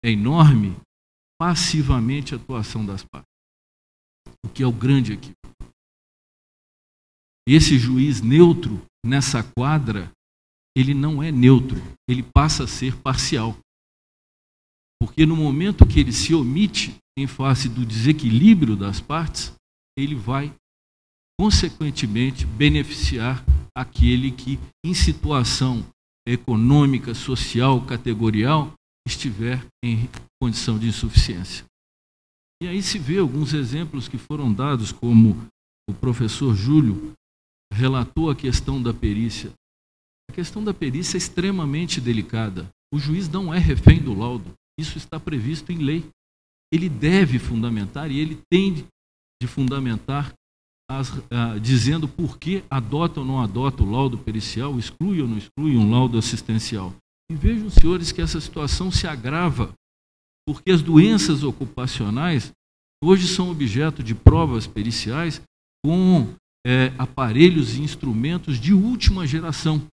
é enorme, passivamente a atuação das partes. O que é o grande equívoco. Esse juiz neutro, nessa quadra, ele não é neutro, ele passa a ser parcial. Porque no momento que ele se omite em face do desequilíbrio das partes, ele vai, consequentemente, beneficiar aquele que, em situação econômica, social, categorial, estiver em condição de insuficiência. E aí se vê alguns exemplos que foram dados, como o professor Júlio relatou a questão da perícia. A questão da perícia é extremamente delicada. O juiz não é refém do laudo. Isso está previsto em lei. Ele deve fundamentar e ele tem de fundamentar dizendo por que adota ou não adota o laudo pericial, exclui ou não exclui um laudo assistencial. E vejam, senhores, que essa situação se agrava porque as doenças ocupacionais hoje são objeto de provas periciais com aparelhos e instrumentos de última geração,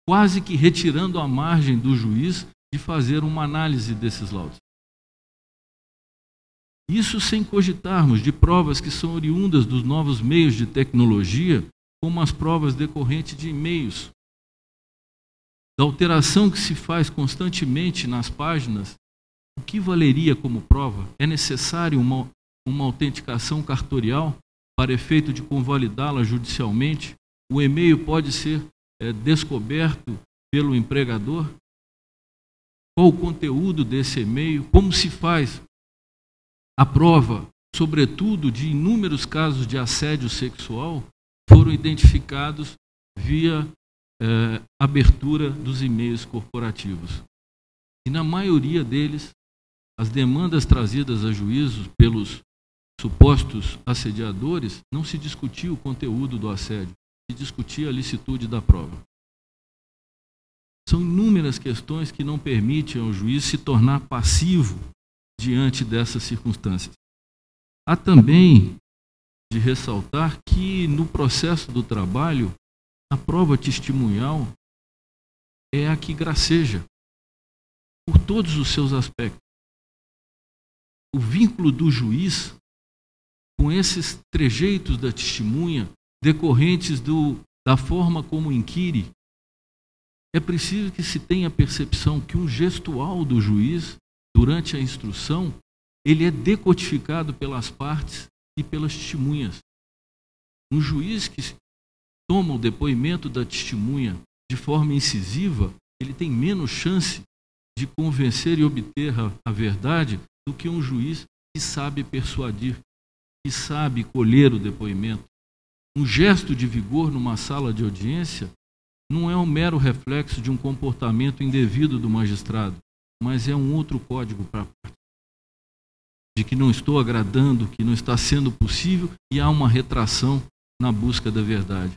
quase que retirando a margem do juiz de fazer uma análise desses laudos. Isso sem cogitarmos de provas que são oriundas dos novos meios de tecnologia, como as provas decorrentes de e-mails, da alteração que se faz constantemente nas páginas. O que valeria como prova? É necessário uma autenticação cartorial para efeito de convalidá-la judicialmente? O e-mail pode ser descoberto pelo empregador? Qual o conteúdo desse e-mail? Como se faz a prova, sobretudo, de inúmeros casos de assédio sexual foram identificados via abertura dos e-mails corporativos. E na maioria deles, as demandas trazidas a juízo pelos supostos assediadores, não se discutia o conteúdo do assédio, se discutia a licitude da prova. São inúmeras questões que não permitem ao juiz se tornar passivo diante dessas circunstâncias. Há também de ressaltar que no processo do trabalho, a prova testemunhal é a que graceja por todos os seus aspectos. O vínculo do juiz com esses trejeitos da testemunha decorrentes da forma como inquire, é preciso que se tenha a percepção que um gestual do juiz durante a instrução, ele é decodificado pelas partes e pelas testemunhas. Um juiz que toma o depoimento da testemunha de forma incisiva, ele tem menos chance de convencer e obter a verdade do que um juiz que sabe persuadir, que sabe colher o depoimento. Um gesto de vigor numa sala de audiência não é um mero reflexo de um comportamento indevido do magistrado, mas é um outro código para a parte. De que não estou agradando, que não está sendo possível e há uma retração na busca da verdade.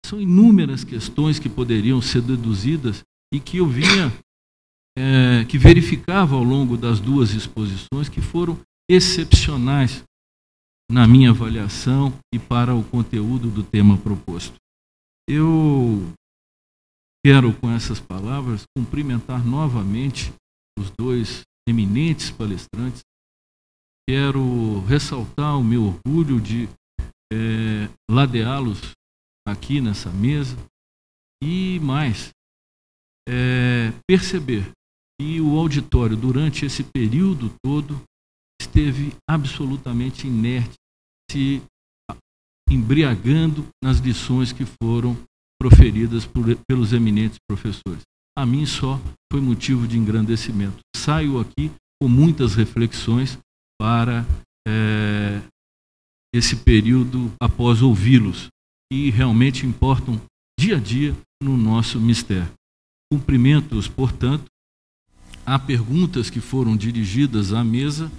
São inúmeras questões que poderiam ser deduzidas e que eu vinha, que verificava ao longo das duas exposições, que foram excepcionais na minha avaliação e para o conteúdo do tema proposto. Eu quero, com essas palavras, cumprimentar novamente os dois eminentes palestrantes. Quero ressaltar o meu orgulho de ladeá-los aqui nessa mesa e mais, perceber que o auditório, durante esse período todo, esteve absolutamente inerte, se embriagando nas lições que foram proferidas pelos eminentes professores. a mim só foi motivo de engrandecimento. Saio aqui com muitas reflexões para esse período após ouvi-los, que realmente importam dia a dia no nosso mistério. Cumprimento-os, portanto. Há perguntas que foram dirigidas à mesa,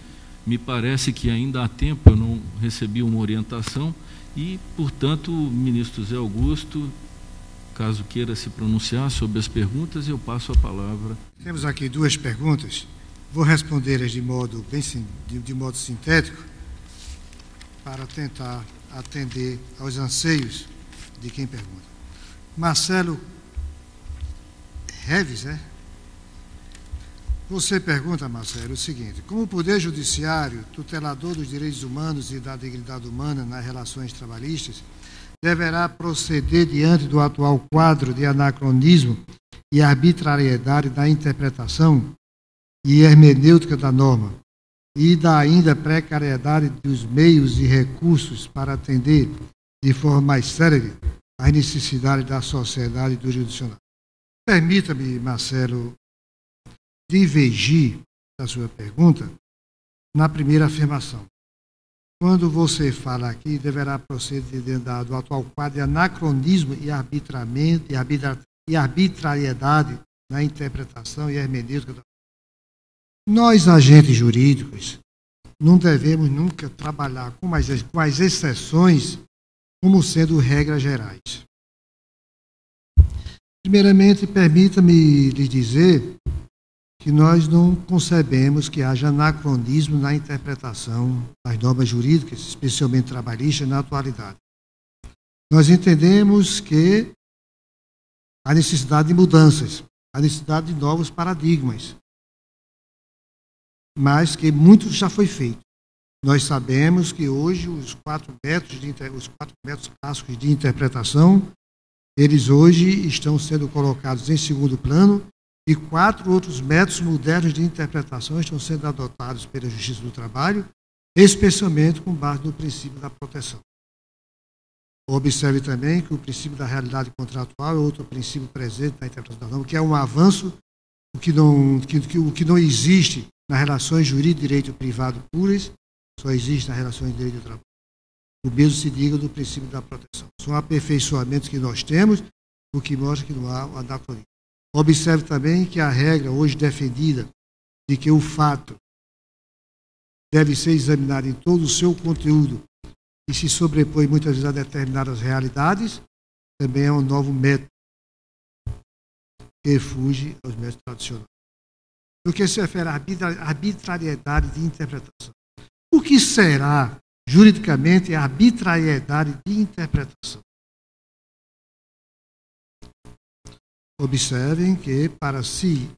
me parece que ainda há tempo eu não recebi uma orientação e, portanto, o ministro Zé Augusto, caso queira se pronunciar sobre as perguntas, eu passo a palavra. Temos aqui duas perguntas, vou respondê-las de modo sintético, para tentar atender aos anseios de quem pergunta. Marcelo Reves, Você pergunta, Marcelo, o seguinte: como o Poder Judiciário, tutelador dos direitos humanos e da dignidade humana nas relações trabalhistas, deverá proceder diante do atual quadro de anacronismo e arbitrariedade da interpretação e hermenêutica da norma e da ainda precariedade dos meios e recursos para atender de forma mais célere às necessidades da sociedade e do judiciário? Permita-me, Marcelo, divergir da sua pergunta na primeira afirmação. Quando você fala aqui, deverá proceder dentro do atual quadro de anacronismo e arbitrariedade na interpretação e hermenêutica. Nós, agentes jurídicos, não devemos nunca trabalhar com as exceções como sendo regras gerais. Primeiramente, permita-me lhe dizer que nós não concebemos que haja anacronismo na interpretação das normas jurídicas, especialmente trabalhistas, na atualidade. Nós entendemos que há necessidade de mudanças, há necessidade de novos paradigmas, mas que muito já foi feito. Nós sabemos que hoje os quatro métodos clássicos de interpretação, eles hoje estão sendo colocados em segundo plano, e 4 outros métodos modernos de interpretação estão sendo adotados pela Justiça do Trabalho, especialmente com base no princípio da proteção. Observe também que o princípio da realidade contratual é outro princípio presente na interpretação da norma, que é um avanço, o que não existe nas relações jurídico e direito privado puras, só existe nas relações de direito do trabalho. O mesmo se diga do princípio da proteção. São aperfeiçoamentos que nós temos, o que mostra que não há o anacronismo. Observe também que a regra hoje defendida de que o fato deve ser examinado em todo o seu conteúdo e se sobrepõe muitas vezes a determinadas realidades, também é um novo método que fuge aos métodos tradicionais. No que se refere à arbitrariedade de interpretação. O que será, juridicamente, a arbitrariedade de interpretação? Observem que, para se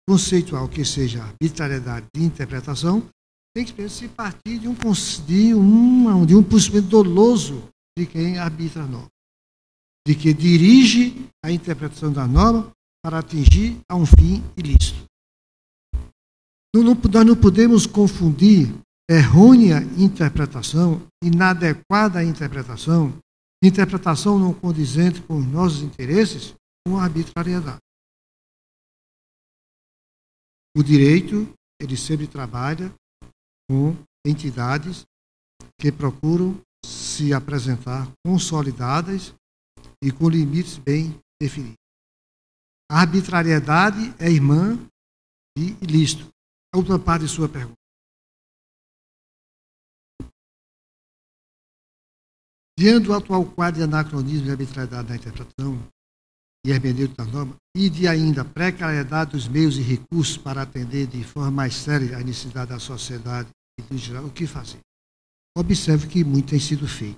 conceituar o que seja arbitrariedade de interpretação, tem que se partir de um procedimento doloso de quem arbitra a norma, de que dirige a interpretação da norma para atingir a um fim ilícito. Nós não podemos confundir errônea interpretação, inadequada interpretação não condizente com os nossos interesses, com a arbitrariedade. O direito, ele sempre trabalha com entidades que procuram se apresentar consolidadas e com limites bem definidos. A arbitrariedade é irmã de ilícito. A outra parte de sua pergunta. Diante do atual quadro de anacronismo e arbitrariedade da interpretação e hermenêutica da norma, e de ainda precariedade dos meios e recursos para atender de forma mais séria a necessidade da sociedade e do geral, o que fazer? Observe que muito tem sido feito.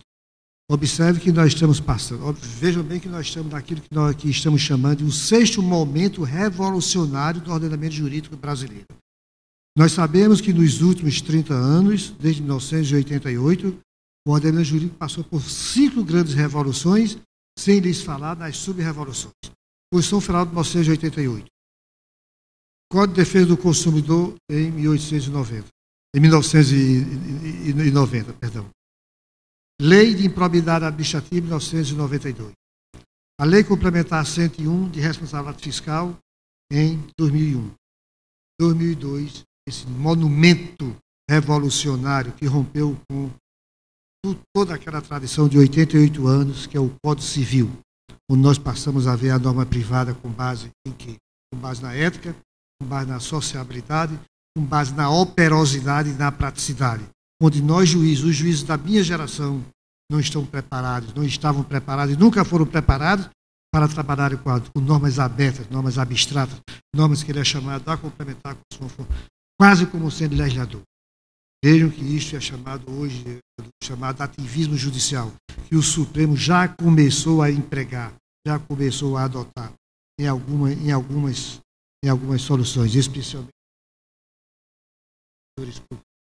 Observe que nós estamos passando. Vejam bem que nós estamos naquilo que nós aqui estamos chamando de um 6º momento revolucionário do ordenamento jurídico brasileiro. Nós sabemos que nos últimos 30 anos, desde 1988, o ordenamento jurídico passou por 5 grandes revoluções, sem lhes falar das sub-revoluções. Constituição Federal de 1988. Código de Defesa do Consumidor em 1990. Lei de Improbidade Administrativa em 1992. A Lei Complementar 101 de Responsabilidade Fiscal em 2001. 2002, esse monumento revolucionário que rompeu com toda aquela tradição de 88 anos, que é o Código Civil, onde nós passamos a ver a norma privada com base em quê? Com base na ética, com base na sociabilidade, com base na operosidade e na praticidade, onde nós juízes, os juízes da minha geração, não estão preparados, não estavam preparados e nunca foram preparados para trabalhar com normas abertas, normas abstratas, normas que ele é chamado a complementar com sua forma, quase como sendo legislador. Vejam que isso é chamado hoje, chamado ativismo judicial, que o Supremo já começou a empregar, já começou a adotar em algumas soluções, especialmente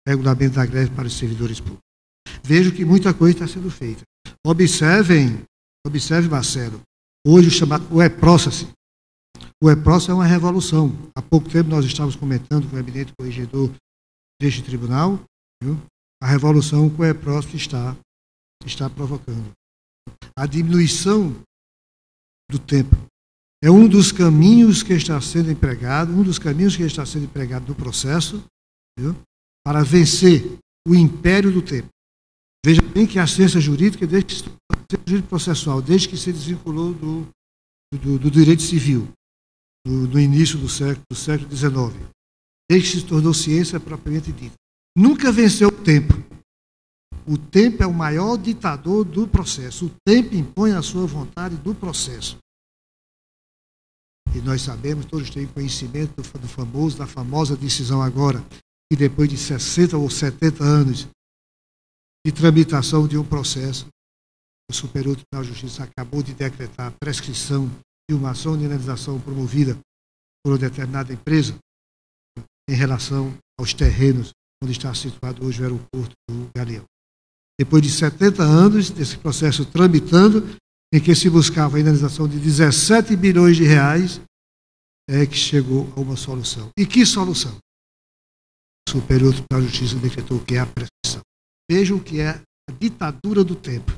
regulamento da greve para os servidores públicos. Vejo que muita coisa está sendo feita. Observe, Marcelo, hoje o chamado e-process. O e-process é uma revolução. Há pouco tempo nós estávamos comentando com o eminente corregedor deste tribunal, viu? A revolução que o e-process está provocando. A diminuição do tempo é um dos caminhos que está sendo empregado, no processo, viu? Para vencer o império do tempo. Veja bem que a ciência jurídica, jurídico processual, desde que se desvinculou do direito civil, no início do século XIX, desde que se tornou ciência propriamente dita, nunca venceu o tempo. O tempo é o maior ditador do processo. O tempo impõe a sua vontade do processo. E nós sabemos, todos têm conhecimento da famosa decisão agora, que depois de 60 ou 70 anos de tramitação de um processo, o Superior Tribunal de Justiça acabou de decretar a prescrição de uma ação de indenização promovida por uma determinada empresa em relação aos terrenos onde está situado hoje o aeroporto do Galeão. Depois de 70 anos desse processo tramitando, em que se buscava a indenização de 17 bilhões de reais, é que chegou a uma solução. E que solução? O Superior Tribunal de Justiça decretou que é a prescrição. Vejam o que é a ditadura do tempo.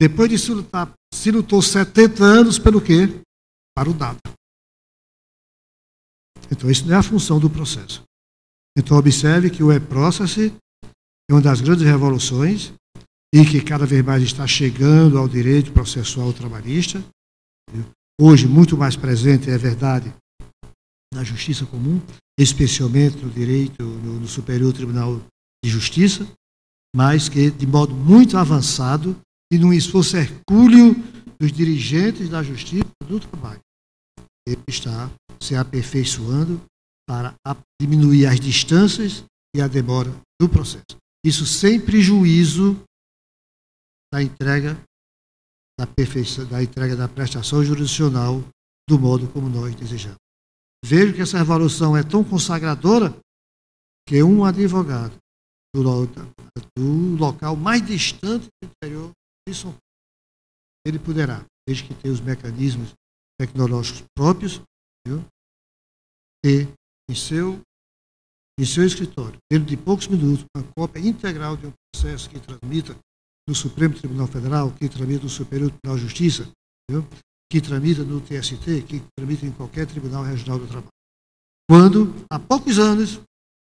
Depois de se lutou 70 anos pelo quê? Para o dado. Então, isso não é a função do processo. Então, observe que o e-process é uma das grandes revoluções e que cada vez mais está chegando ao direito processual trabalhista. Hoje, muito mais presente, é verdade, na justiça comum, especialmente no direito, no Superior Tribunal de Justiça, mas que, de modo muito avançado, e num esforço hercúleo dos dirigentes da justiça do trabalho, ele está se aperfeiçoando para diminuir as distâncias e a demora do processo. Isso sem prejuízo da entrega da perfeição, da entrega da prestação jurisdicional do modo como nós desejamos. Vejo que essa revolução é tão consagradora que um advogado do local mais distante do interior de São Paulo, ele poderá, desde que tenha os mecanismos tecnológicos próprios, viu, ter em seu escritório, dentro de poucos minutos, uma cópia integral de um processo que tramita no Supremo Tribunal Federal, que tramita no Superior Tribunal de Justiça, viu, que tramita no TST, que tramita em qualquer Tribunal Regional do Trabalho. Quando, há poucos anos,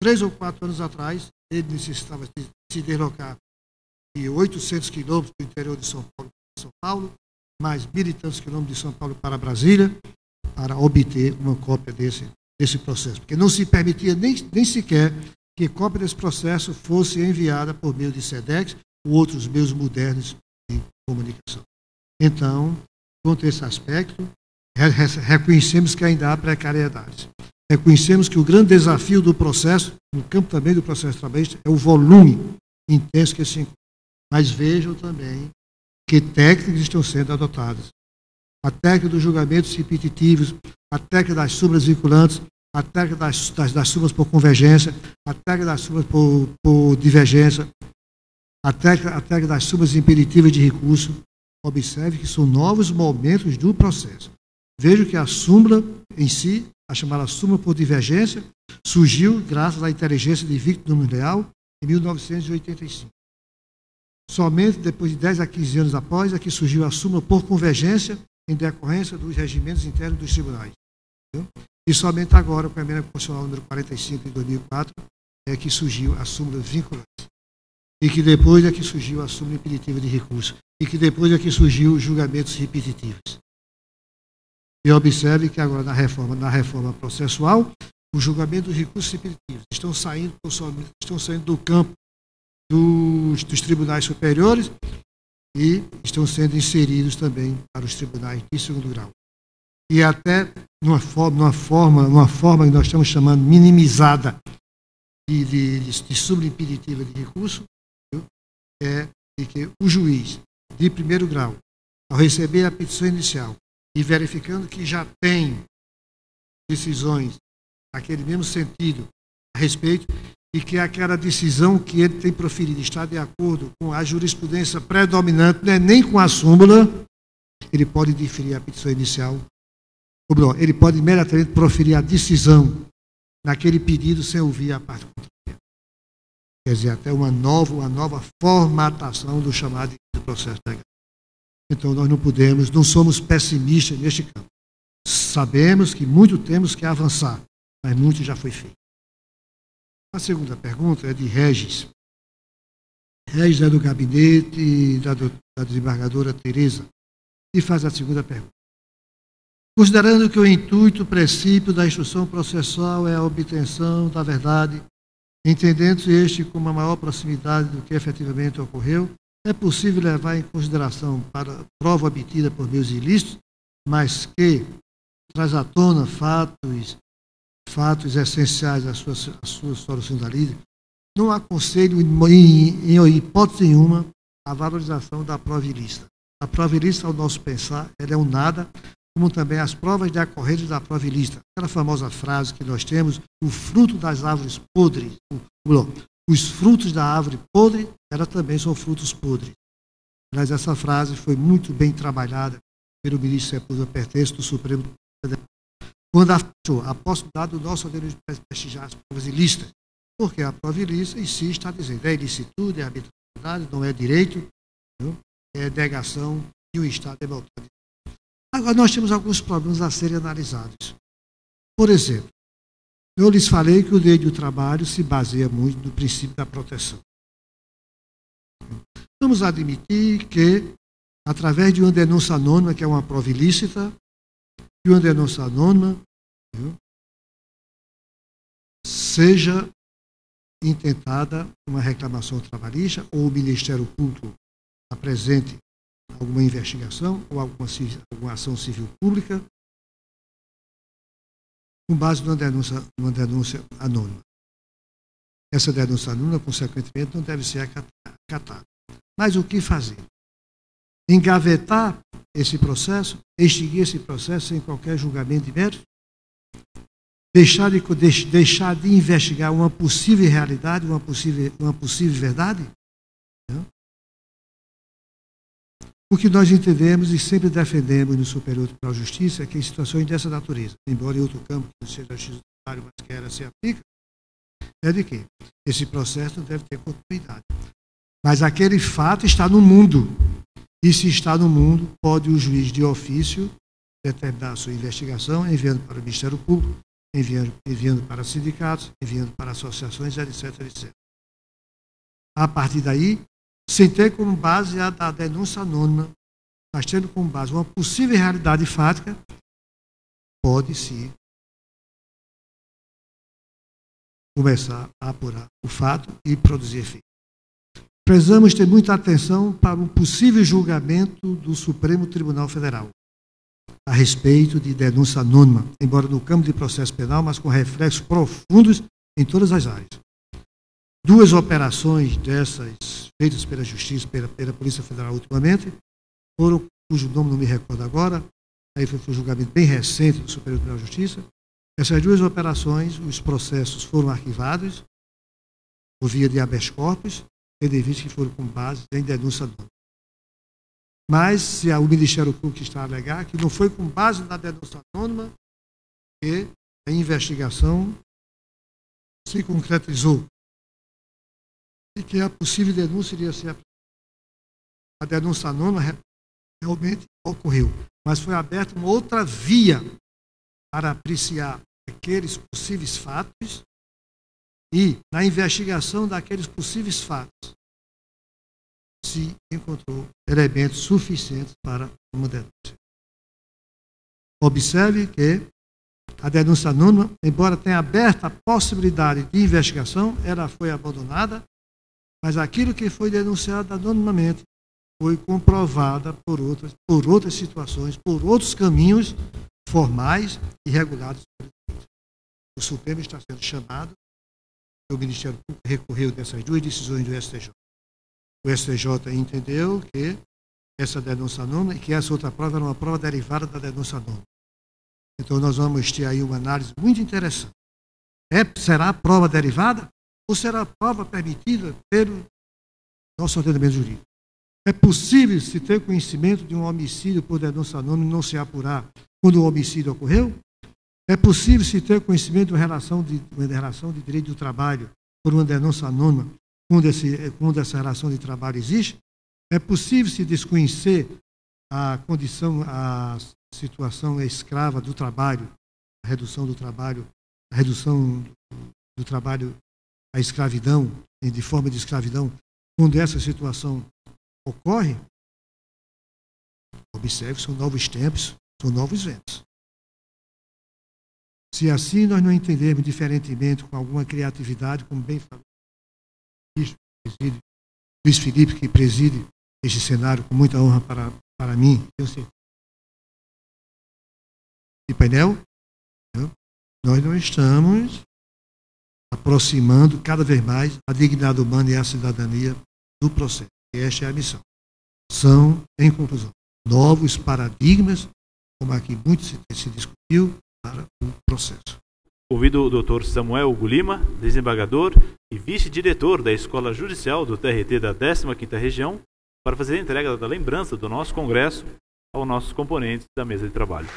3 ou 4 anos atrás, ele necessitava se deslocar de 800 quilômetros do interior de São Paulo, mais 1.000 e tantos quilômetros de São Paulo para Brasília, para obter uma cópia desse processo. Porque não se permitia nem sequer que cópia desse processo fosse enviada por meio de SEDEX ou outros meios modernos de comunicação. Então, quanto a esse aspecto, reconhecemos que ainda há precariedades. Reconhecemos que o grande desafio do processo, no campo também do processo trabalhista, é o volume intenso que se encontra. Mas vejam também que técnicas estão sendo adotadas. A técnica dos julgamentos repetitivos, a técnica das súmulas vinculantes, a técnica das súmulas por convergência, a técnica das súmulas por divergência, a técnica das súmulas impeditivas de recurso. Observe que são novos momentos do processo. Vejo que a súmula em si, a chamada súmula por divergência, surgiu graças à inteligência de Victor Leal em 1985. Somente depois de 10 a 15 anos após é que surgiu a súmula por convergência em decorrência dos regimentos internos dos tribunais. Entendeu? E somente agora, com a emenda constitucional número 45 de 2004, é que surgiu a súmula vinculante. E que depois é que surgiu a súmula impeditiva de recurso. E que depois é que surgiu os julgamentos repetitivos. E observe que agora na reforma processual, os julgamentos dos recursos repetitivos estão saindo do campo dos tribunais superiores e estão sendo inseridos também para os tribunais de segundo grau. E até numa forma que nós estamos chamando minimizada de súmula impeditiva de recurso, é de que o juiz de primeiro grau, ao receber a petição inicial e verificando que já tem decisões naquele mesmo sentido a respeito, e que aquela decisão que ele tem proferido está de acordo com a jurisprudência predominante, não é nem com a súmula, ele pode diferir a petição inicial, ou melhor, ele pode imediatamente proferir a decisão naquele pedido sem ouvir a parte contrária. Quer dizer, até uma nova formatação do chamado processo legal. Então nós não somos pessimistas neste campo. Sabemos que muito temos que avançar, mas muito já foi feito. A segunda pergunta é de Regis. Regis é do gabinete da desembargadora Tereza e faz a segunda pergunta. Considerando que o intuito, o princípio da instrução processual é a obtenção da verdade, entendendo este com uma maior proximidade do que efetivamente ocorreu, é possível levar em consideração para a prova obtida por meios ilícitos, mas que traz à tona fatos essenciais à sua solução da lide, não aconselho em hipótese nenhuma a valorização da prova ilícita. A prova ilícita, ao nosso pensar, ela é um nada, como também as provas de acorrência da prova ilícita. Aquela famosa frase que nós temos, o fruto das árvores podres, os frutos da árvore podre, elas também são frutos podres. Mas essa frase foi muito bem trabalhada pelo ministro Sepúlveda Pertence do Supremo Federal, quando afastou a possibilidade do nosso ordenamento de prestigiar as provas ilícitas, porque a prova ilícita em si está dizendo é ilicitude, é arbitrariedade, não é direito, é negação de um Estado democrático. Agora, nós temos alguns problemas a serem analisados. Por exemplo, eu lhes falei que o direito do trabalho se baseia muito no princípio da proteção. Vamos admitir que, através de uma denúncia anônima, que é uma prova ilícita, e uma denúncia anônima seja intentada uma reclamação trabalhista ou o Ministério Público apresente alguma investigação ou alguma ação civil pública com base numa denúncia anônima. Essa denúncia anônima, consequentemente, não deve ser acatada. Mas o que fazer? Engavetar esse processo, extinguir esse processo sem qualquer julgamento de mérito? Deixar de investigar uma possível realidade, uma possível verdade? Não? O que nós entendemos e sempre defendemos no Superior Tribunal de Justiça é que em situações dessa natureza, embora em outro campo que não seja judiciário, mas que ela se aplica, é de que esse processo não deve ter continuidade. Mas aquele fato está no mundo. E se está no mundo, pode o juiz de ofício determinar a sua investigação, enviando para o Ministério Público, enviando para sindicatos, enviando para associações, etc, etc. A partir daí, sem ter como base a denúncia anônima, mas tendo como base uma possível realidade fática, pode-se começar a apurar o fato e produzir efeito. Precisamos ter muita atenção para um possível julgamento do Supremo Tribunal Federal a respeito de denúncia anônima, embora no campo de processo penal, mas com reflexos profundos em todas as áreas. Duas operações dessas feitas pela Justiça, pela Polícia Federal ultimamente, foram, cujo nome não me recordo agora, aí foi um julgamento bem recente do Superior Tribunal de Justiça. Essas duas operações, os processos foram arquivados por via de habeas corpus, tendo em vista que foram com base em denúncia anônima. Mas se o Ministério Público está a alegar que não foi com base na denúncia anônima que a investigação se concretizou e que a possível denúncia iria ser aplicada. A denúncia anônima realmente ocorreu, mas foi aberta uma outra via para apreciar aqueles possíveis fatos e, na investigação daqueles possíveis fatos, se encontrou elementos suficientes para uma denúncia. Observe que a denúncia anônima, embora tenha aberto a possibilidade de investigação, ela foi abandonada, mas aquilo que foi denunciado anonimamente foi comprovada por outras situações, por outros caminhos formais e regulados. O Supremo está sendo chamado, o Ministério Público recorreu dessas duas decisões do STJ. O STJ entendeu que essa denúncia anônima e que essa outra prova era uma prova derivada da denúncia anônima. Então nós vamos ter aí uma análise muito interessante. Será prova derivada ou será prova permitida pelo nosso ordenamento jurídico? É possível se ter conhecimento de um homicídio por denúncia anônima e não se apurar quando o homicídio ocorreu? É possível se ter conhecimento de uma relação de direito do trabalho por uma denúncia anônima quando essa relação de trabalho existe? É possível se desconhecer a condição, a situação escrava do trabalho, a redução do trabalho, a escravidão, de forma de escravidão, quando essa situação ocorre? Observe, são novos tempos, são novos ventos. Se assim nós não entendermos diferentemente, com alguma criatividade, como bem falou Luiz Felipe, que preside este cenário com muita honra para mim, eu sei. E painel, nós não estamos aproximando cada vez mais a dignidade humana e a cidadania do processo. E esta é a missão. São, em conclusão, novos paradigmas, como aqui muito se discutiu, para o processo. Convido o Dr. Samuel Hugo Lima, desembargador e vice-diretor da Escola Judicial do TRT da 15ª Região, para fazer a entrega da lembrança do nosso congresso aos nossos componentes da mesa de trabalho.